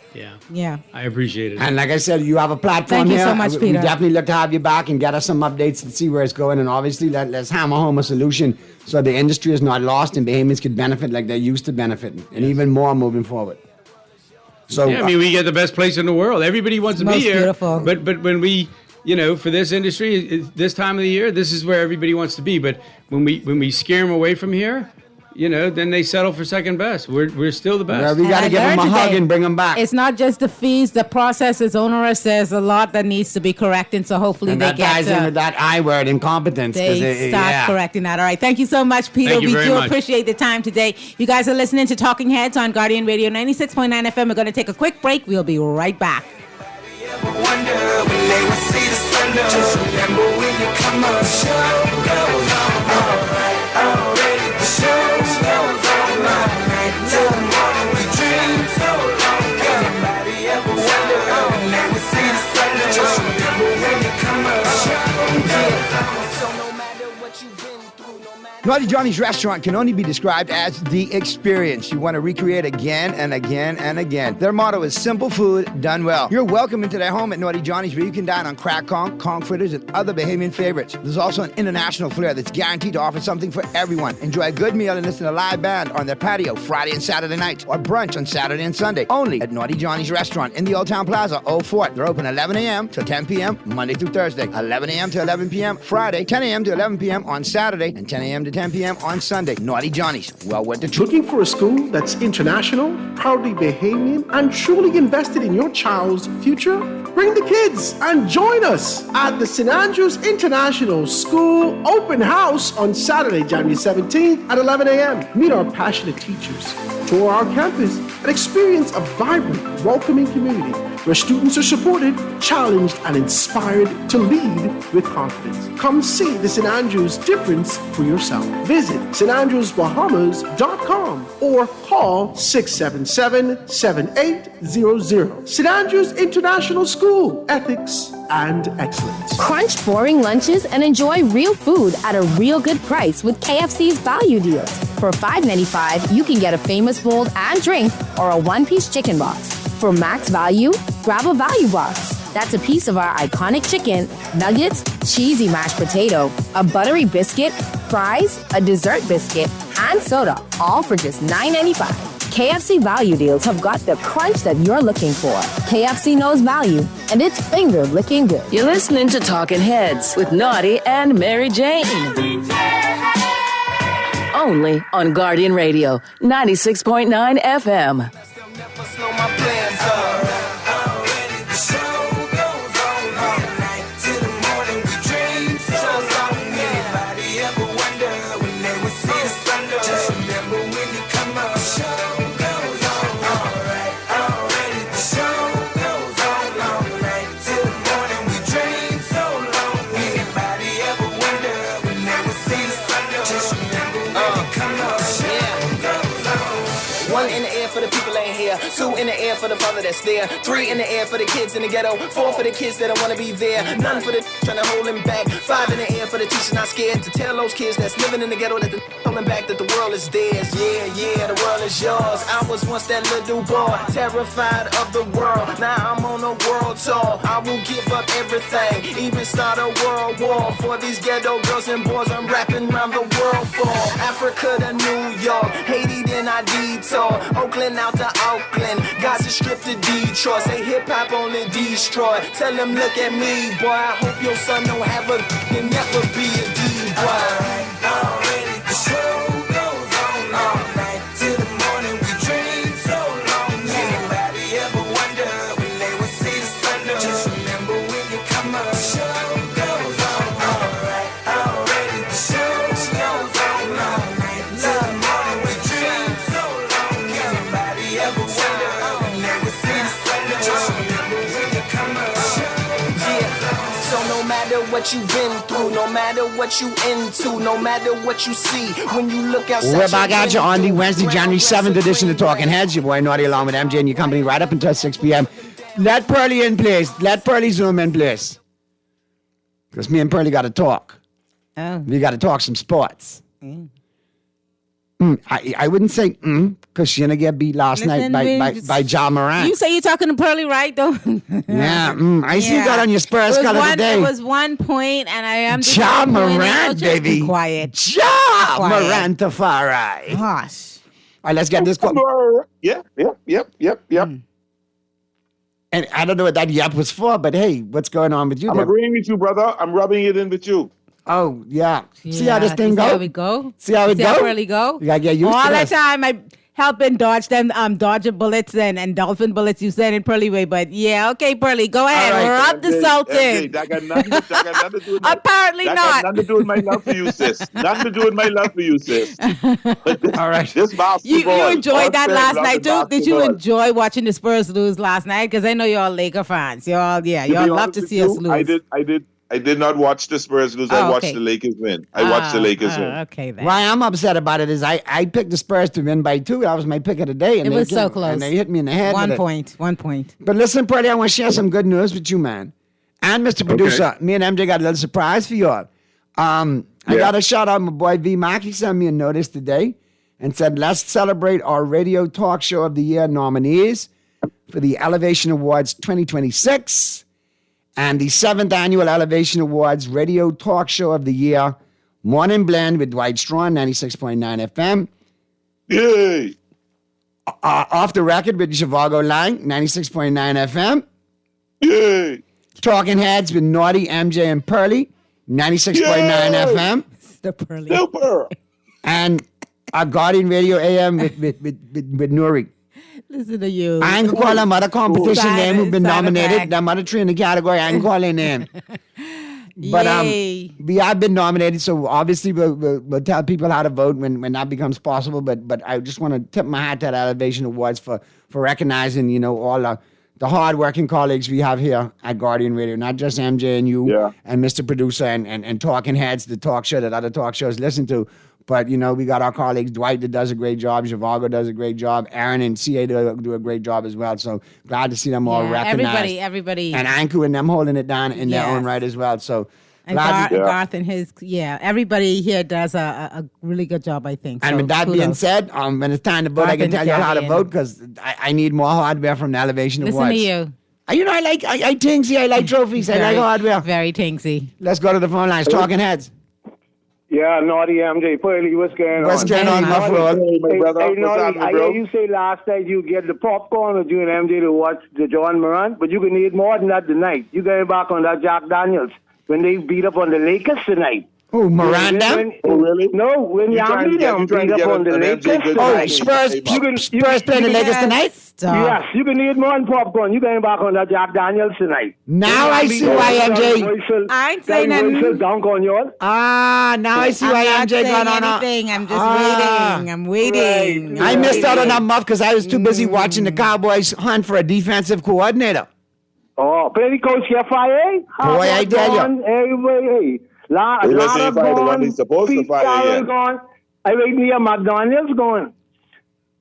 Yeah. I appreciate it. And like I said, you have a platform here. Thank you so much, We Peter. definitely look to have you back and get us some updates and see where it's going. And obviously, let's hammer home a solution so the industry is not lost and Bahamians can benefit like they used to benefit, and even more moving forward. So we get the best place in the world. Everybody wants to be here. Beautiful. But when we, for this industry, this time of the year, this is where everybody wants to be. But when we scare them away from here, then they settle for second best. We're still the best. Yeah, we got to give them a hug and bring them back. It's not just the fees. The process is onerous. There's a lot that needs to be corrected. So hopefully and they that get ties in with that I word, incompetence. They start correcting that. All right. Thank you so much, Peter. Thank you We very do much. appreciate the time today. You guys are listening to Talking Heads on Guardian Radio 96.9 FM. We're going to take a quick break. We'll be right back. Naughty Johnny's restaurant can only be described as the experience you want to recreate again and again and again. Their motto is simple food done well. You're welcome into their home at Naughty Johnny's, where you can dine on crack conch fritters, and other Bahamian favorites. There's also an international flair that's guaranteed to offer something for everyone. Enjoy a good meal and listen to a live band on their patio Friday and Saturday nights, or brunch on Saturday and Sunday. Only at Naughty Johnny's restaurant in the Old Town Plaza, Old Fort. They're open 11 a.m. to 10 p.m. Monday through Thursday, 11 a.m. to 11 p.m. Friday, 10 a.m. to 11 p.m. on Saturday, and 10 a.m. to 10 p.m. on Sunday. Naughty Johnny's, well worth the trip. Looking for a school that's international, proudly Bahamian, and truly invested in your child's future? Bring the kids and join us at the St. Andrews International School Open House on Saturday, January 17th at 11 a.m. Meet our passionate teachers, tour our campus, and experience a vibrant, welcoming community where students are supported, challenged, and inspired to lead with confidence. Come see the St. Andrews difference for yourself. Visit standrewsbahamas.com or call 677-7800. St. Andrews International School, ethics and excellence. Crunch boring lunches and enjoy real food at a real good price with KFC's value deals. For $5.95, you can get a famous bowl and drink or a one-piece chicken box. For max value, grab a value box. That's a piece of our iconic chicken, nuggets, cheesy mashed potato, a buttery biscuit, fries, a dessert biscuit, and soda, all for just $9.95. KFC value deals have got the crunch that you're looking for. KFC knows value, and it's finger-licking good. You're listening to Talking Heads with Naughty and Mary Jane. Only on Guardian Radio 96.9 FM. Slow my plans up. The show goes on all night till the morning. We dream so long. Anybody ever wonder when they would see the sun? Just remember when you come up. The show goes on all right, already. The show goes on all night till the morning. We dream so long. Anybody ever wonder when they would see the sun? Just remember when you come up. The show goes on. One in the air for the people ain't here. 2 in the air for the father that's there. 3 in the air for the kids in the ghetto. 4 for the kids that don't want to be there. None for the trying to hold him back. 5 in the air for the teachers not scared to tell those kids that's living in the ghetto that the holding back that the world is theirs. Yeah, the world is yours. I was once that little boy, terrified of the world. Now I'm on a world tour. I will give up everything, even start a world war for these ghetto girls and boys. I'm rapping around the world for Africa to New York, Haiti then I detour, Oakland out to Oakland, Gaza Strip to Detroit. Say hip hop only destroy. Tell them look at me, boy. I hope your son don't have a and never be a D-boy. no matter what you've been through, no matter what you into, no matter what you see. When you look outside, we're back at you on the Wednesday, January 7th edition of Talking Heads. Your boy Naughty along with MJ and your company right up until 6 p.m. Let Pearly in, please. Let Pearly zoom in, please. Because me and Pearly got to talk. Oh. We got to talk some sports. I wouldn't say because she didn't get beat last night by Ja Morant. You say you're talking to Pearly, right? Though. I see you got on your Spurs color today. It was 1 point, and I am Ja Morant, baby. Be quiet. Ja Morant Tafari. Gosh. All right, let's get this going. Yep. And I don't know what that yep was for, but hey, what's going on with you? I'm agreeing with you, brother. I'm rubbing it in with you. Oh, yeah. See how this thing See go? how we go? See how it See go? how Pearly go? You gotta get used All to the this. time I helping dodge them, dodging bullets and dolphin bullets you said in Pearly way. But yeah, okay, Pearly, go ahead. All right, Rub the salt in. That got nothing to do with Apparently that not. got nothing to do with my love for you, sis. Nothing to do with my love for you, sis. All right. This basketball. You enjoyed that last night too? Did you basketball. enjoy watching the Spurs lose last night? Because I know you're all Laker fans. Y'all To be love honest to with see you, us lose. I did not watch the Spurs lose. I watched okay. the Lakers win. I watched the Lakers win. Okay, then. Why I'm upset about it is I picked the Spurs to win by 2. That was my pick of the day. And It they was so came- close. And they hit me in the head. 1 with it. point. 1 point. But listen, Pearly, I want to share some good news with you, man. And Mr. Producer, me and MJ got a little surprise for y'all. I got to shout out my boy V Mac. He sent me a notice today and said, let's celebrate our Radio Talk Show of the Year nominees for the Elevation Awards 2026 and the 7th Annual Elevation Awards Radio Talk Show of the Year, Morning Blend with Dwight Strawn, 96.9 FM. Yay! Off the Record with Zhivago Lang, 96.9 FM. Yay! Talking Heads with Naughty, MJ, and Pearly, 96.9 FM. The Pearly. Super! And our Guardian Radio AM with Nuri. Listen to you. I ain't call them other competition name who've been nominated. back. Them other 3 in the category, I ain't call their name. But Yay. we have been nominated, so obviously we'll tell people how to vote when that becomes possible. But I just want to tip my hat to that Elevation Awards for recognizing, all the hard-working colleagues we have here at Guardian Radio, not just MJ and you and Mr. Producer and Talking Heads, the talk show that other talk shows listen to. But, we got our colleagues, Dwight that does a great job, Zhivago does a great job, Aaron and CA do a great job as well. So glad to see them all recognized. Everybody. And Anku and them holding it down in their own right as well. So And glad Garth and his, everybody here does a really good job, I think. And So with that being kudos. said, when it's time to vote, I Garth can and tell you how to Gabby vote because I need more hardware from the Elevation Listen Awards. to you. I like Tingsy, I like trophies, I like hardware. Very Tingsy. Let's go to the phone lines. Talking Heads. Yeah, Naughty MJ, Pearly, what's going on? What's going on, my friend? Hey, brother? hey, What's Naughty, happening, I bro? hear you say last night you get the popcorn with you and MJ to watch the John Morant, but you can need more than that tonight. You going back on that Jack Daniels when they beat up on the Lakers tonight. Oh, Miranda? Oh, really? No, when Yankees them beat up on the Lakers tonight. Spurs playing the Lakers tonight? Yes, you can need more than popcorn. You going back on that Jack Daniels tonight. Now I see why MJ. I ain't saying nothing. Dunk on yours. Now I see why I'm MJ not got on. saying anything. I'm just waiting. I'm waiting. I missed out on that muff because I was too busy watching the Cowboys hunt for a defensive coordinator. Oh, Petty Coach FIA? Boy, I tell you. Hey, Lara gone, Pete Carroll gone. I wait near McDonald's gone.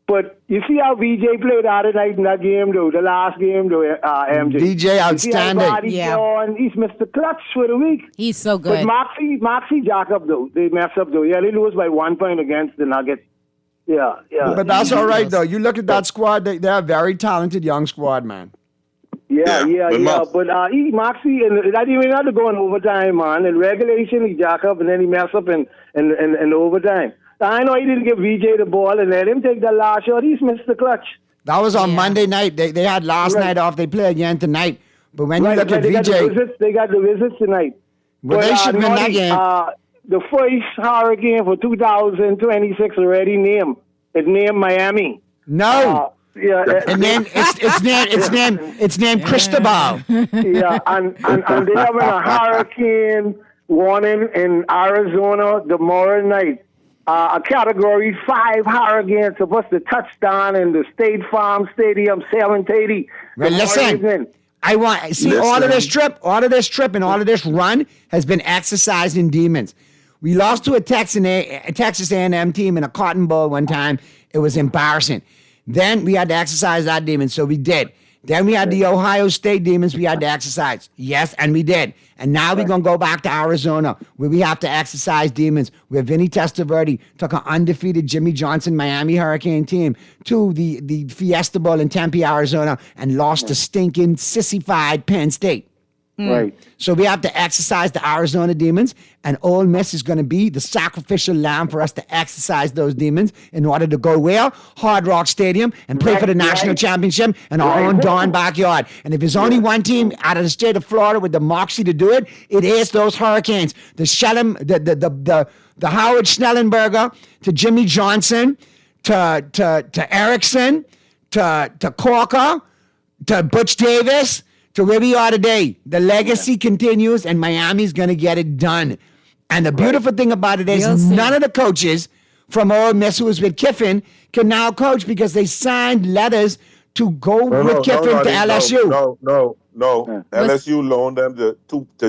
But you see how VJ played out tonight in that game, though, the last game, though, MJ. VJ outstanding. He's Mr. Clutch for the week. He's so good. But Maxey jack up, though. They mess up, though. Yeah, they lose by 1 point against the Nuggets. Yeah. But that's all right, though. You look at that squad, they're a very talented young squad, man. Yeah. But Maxey, and that even had to go in overtime, man. In regulation, he jack up, and then he mess up in overtime. I know he didn't give VJ the ball and let him take the last shot. He's Mr. Clutch. That was on Monday night. They had last night off. They play again tonight. But when you look at VJ... They got the visits tonight. Well, they should win that game. The first Hurricane for 2026 already named. It's named Miami. No. It's named Cristobal. Yeah, and they're having a hurricane warning in Arizona tomorrow night. A Category 5 hurricane supposed to touch down in the State Farm Stadium, 7:30. Well, listen, I want see all of this trip and all of this run has been exercising demons. We lost to a Texas A&M team in a Cotton Bowl one time. It was embarrassing. Then we had to exercise that demon, so we did. Then we had the Ohio State demons we had to exercise. Yes, and we did. And now we're going to go back to Arizona where we have to exercise demons, where Vinny Testaverde took an undefeated Jimmy Johnson Miami Hurricane team to the Fiesta Bowl in Tempe, Arizona, and lost to stinking sissified Penn State. Right. So we have to exercise the Arizona demons, and Ole Miss is going to be the sacrificial lamb for us to exercise those demons in order to go where? Hard Rock Stadium and play for the national championship in our own darn backyard. And if there's only one team out of the state of Florida with the moxie to do it, it is those Hurricanes. The Howard Schnellenberger, to Jimmy Johnson, to Erickson, to Corker, to Butch Davis, to where we are today. The legacy continues, and Miami's going to get it done. And the beautiful thing about it is none of the coaches from Ole Miss who was with Kiffin can now coach because they signed letters to go with Kiffin to LSU. No. LSU loaned them the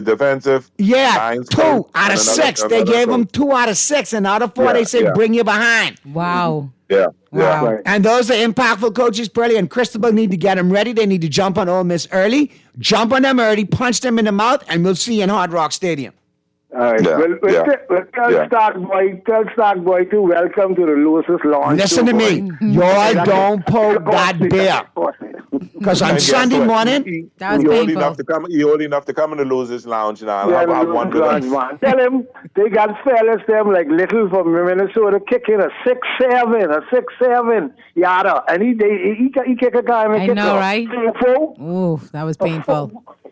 defensive. Yeah, 2 out of 6. They gave them 2 out of 6, and out of 4 they say bring you behind. Wow. Yeah. Wow. Right. And those are impactful coaches, Pearlie, and Cristobal need to get them ready. They need to jump on Ole Miss early, jump on them early, punch them in the mouth, and we'll see you in Hard Rock Stadium. All right. Tell Starkboy to welcome to the Lewis's launch. Listen to me. Y'all don't poke that bear. Because on Sunday morning, that was he painful. old enough to come in the Losers Lounge now. Yeah, I'll have one good one. Tell him they got fellas them like Little from Minnesota kicking a 6-7 yarder, and he kick a guy and I know, right? 4-4. Ooh, that was painful.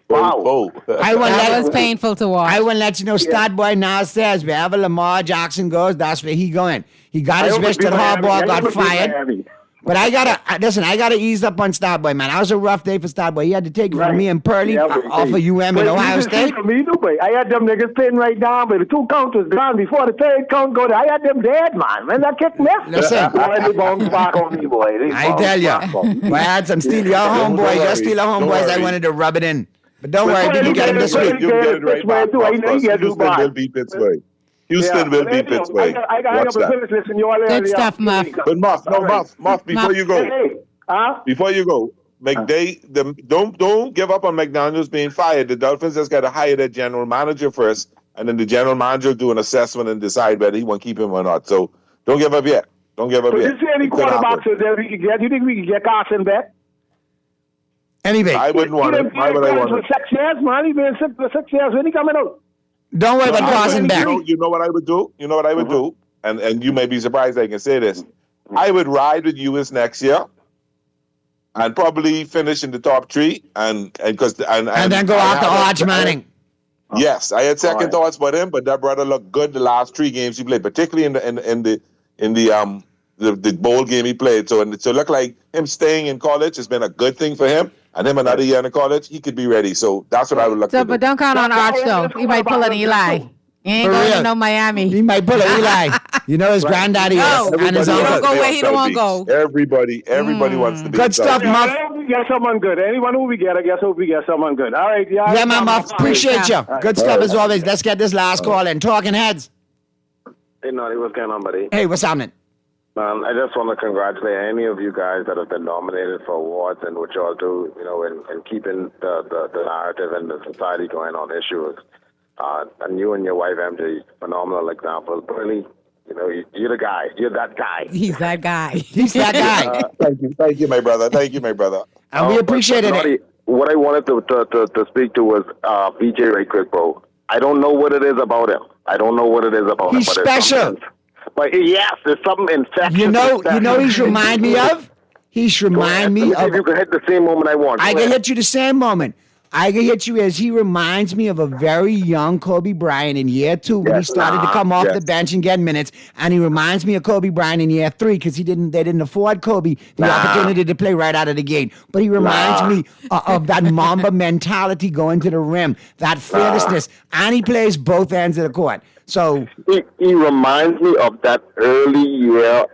Wow. That was painful to watch. I want to let you know, Stud Boy now says wherever Lamar Jackson goes, that's where he going. He got his wrist at Harbaugh, got fired. But I gotta ease up on Stud Boy, man. That was a rough day for Stud Boy. He had to take it from me and Pearlie off of UM and Ohio State. For me, I had them niggas pinned right down, but the 2 count was gone before the 3rd count go there. I had them dead, man. Man, that kick missed. Listen. They bounce back on me, boy. I tell you. I had some steal your homeboys. Your steal your homeboys. I wanted to rub it in. But don't worry, we can get him this week. You get it right back. Houston will beat Pittsburgh. Houston will beat Pittsburgh. Watch that. Good stuff, Muff. But Muff, before you go, don't give up on McDaniels being fired. The Dolphins just got to hire their general manager first, and then the general manager do an assessment and decide whether he want to keep him or not. So don't give up yet. Don't give up yet. Did you see any quarterbacks that we could get? Do you think we could get Carson back? Anyway, I wouldn't want it. Why would I want it? For 6 years, man. He's been sick for 6 years. When he coming out? Don't worry about Carson back. You know what I would do? You know what I would do? And you may be surprised I can say this. I would ride with US next year and probably finish in the top 3 and then go after Arch Manning. Yes, I had second thoughts about him, but that brother looked good the last 3 games he played, particularly in the bowl game he played. So it looked like him staying in college has been a good thing for him. And him another year in college, he could be ready. So that's what I would look for. But don't count on Arch, though. He might pull an Eli. He ain't going to no Miami. He might pull an Eli. You know his granddaddy is. And his uncle. He don't go where he don't want to go. Everybody wants to be. Good stuff, Muff. We get someone good. Anyone who we get, I guess hope we get someone good. All right. Yeah, man, Muff. Appreciate you. Good stuff as always. Let's get this last call in. Talking Heads. Hey, Naughty, what's going on, buddy? Hey, what's happening? I just want to congratulate any of you guys that have been nominated for awards and what y'all do, in keeping the narrative and the society going on issues. And you and your wife, MJ, phenomenal example. Really, you're the guy. You're that guy. He's that guy. He's that guy. Thank you, my brother. Thank you, my brher. And we appreciate it. What I wanted to speak to was BJ right quick, bro. I don't know what it is about him. He's special. But yes, there's something infectious. You know he's remind me of? He's remind me of. If you can hit the same moment I want. I can hit you the same moment. I can hit you as he reminds me of a very young Kobe Bryant in year 2 when he started to come off the bench and get minutes. And he reminds me of Kobe Bryant in year 3 because they didn't afford Kobe the opportunity to play right out of the gate. But he reminds me of that Mamba mentality going to the rim, that fearlessness. And he plays both ends of the court. So he reminds me of that early year,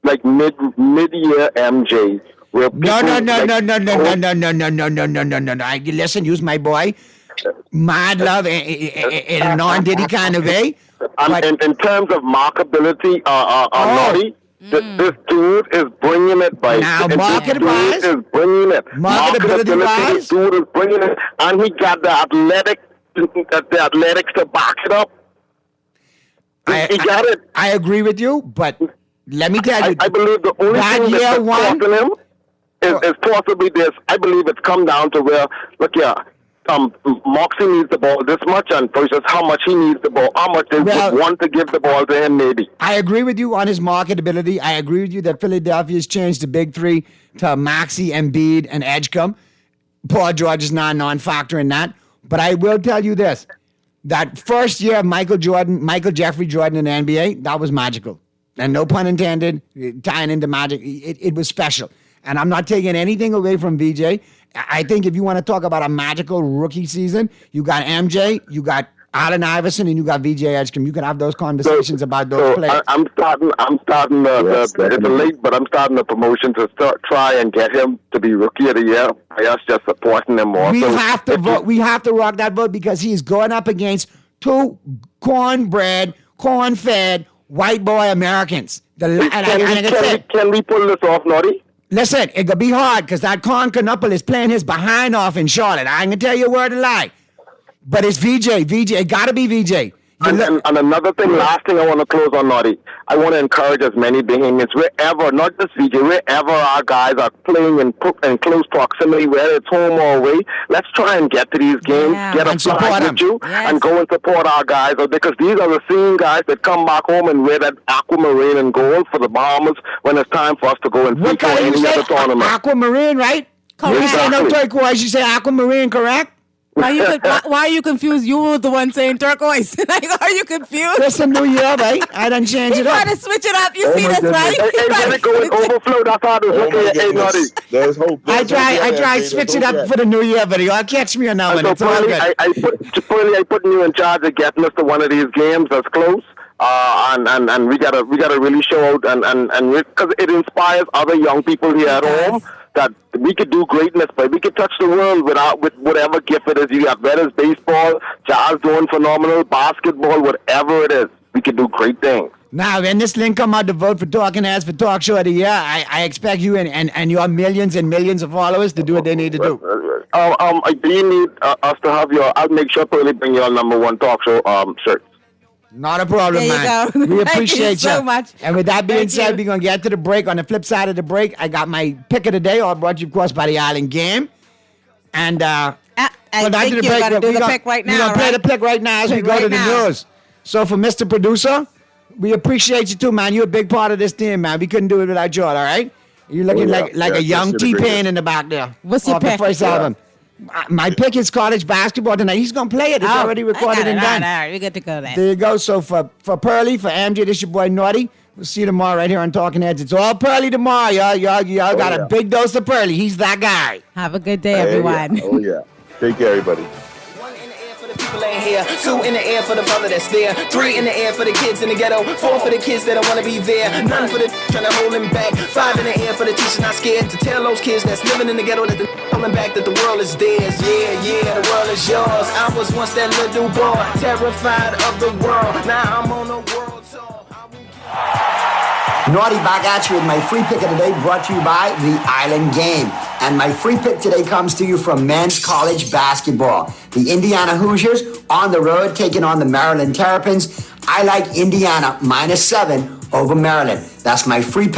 like mid-year MJ, where No. people Listen, use my boy. Mad love in a non-Diddy kind of way. In terms of marketability, Naughty, this dude is bringing it by. Now, marketability is bringing it. Marketability-wise? This dude is bringing it, and he got the athletics to back it up. He got it. I agree with you, but let me tell you. I believe the only thing that's costing him is possibly this. I believe it's come down to where, look here, Moxie needs the ball this much, and versus how much he needs the ball, how much they would want to give the ball to him, maybe. I agree with you on his marketability. I agree with you that Philadelphia's changed the big three to Maxey, Embiid, and Edgecombe. Paul George is not a non-factor in that. But I will tell you this. That first year of Michael Jeffrey Jordan in the NBA, that was magical. And no pun intended, tying into magic, it was special. And I'm not taking anything away from VJ. I think if you want to talk about a magical rookie season, you got MJ, you got Allen Iverson, and you got VJ Edgecombe. You can have those conversations about those players. I'm starting it's late, but I'm starting the promotion to try and get him to be Rookie of the Year. I us just supporting him more. We have to vote. We have to rock that vote because he's going up against two cornbread, corn-fed, white boy Americans. Can we pull this off, Naughty? Listen, it could be hard because that Con Knuckle is playing his behind off in Charlotte. I ain't gonna tell you a word of lie. But it's VJ. It gotta be VJ. And another thing, last thing I want to close on, Naughty. I want to encourage as many behemoths, wherever, not just VJ, wherever our guys are playing in close proximity, whether it's home or away, let's try and get to these games, get a flag with you, and go and support our guys. Because these are the same guys that come back home and wear that aquamarine and gold for the Bombers when it's time for us to go and see for any other tournament. Aquamarine, right? Correct. You say no turquoise, you say aquamarine, correct? Why are you confused? You were the one saying turquoise. Like, are you confused? There's some new year, right? I done changed it up. You try to switch it up. You see this, right? Overflow. That's how Naughty. There's hope. I try to switch it up for the new year, but y'all catch me on that one. It's all good. I put you in charge of getting us to one of these games that's close. And we gotta really show out and because it inspires other young people here at home that we could do greatness, but we could touch the world with whatever gift it is. You got whether it's baseball, Charles doing phenomenal, basketball, whatever it is, we could do great things. Now, when this link come out to vote for Talking Heads for Talk Show of the Year, I expect you and your millions and millions of followers to do what they need to do. Do you need us to have I'll make sure to bring your #1 talk show shirts. Not a problem, man. We appreciate you so much. And with that being said, we're going to get to the break. On the flip side of the break, I got my pick of the day, all brought to you, of course, by the Island Game. And I think you're going to do the pick right now. We're going to play the pick right now as we go to the news. So for Mr. Producer, we appreciate you too, man. You're a big part of this team, man. We couldn't do it without you, all right? You're looking like a young T-Pain in the back there. What's your pick? The first album. My pick is college basketball tonight. He's going to play it. It's already recorded and done. All right, we good to go then. There you go. So for Pearly, for MJ, this your boy Naughty. We'll see you tomorrow right here on Talking Heads. It's all Pearly tomorrow, y'all got a big dose of Pearly. He's that guy. Have a good day, everyone. Oh, yeah. Take care, everybody. People ain't here. 2 in the air for the brother that's there. 3 in the air for the kids in the ghetto. 4 for the kids that don't want to be there. None for the trying to hold him back. 5 in the air for the teachers not scared to tell those kids that's living in the ghetto that they're holding back that the world is theirs. Yeah, the world is yours. I was once that little boy, terrified of the world. Now I'm on a world tour. Naughty back at you with my free pick of the day brought to you by the Island Game. And my free pick today comes to you from men's college basketball. The Indiana Hoosiers on the road taking on the Maryland Terrapins. I like Indiana -7 over Maryland. That's my free pick.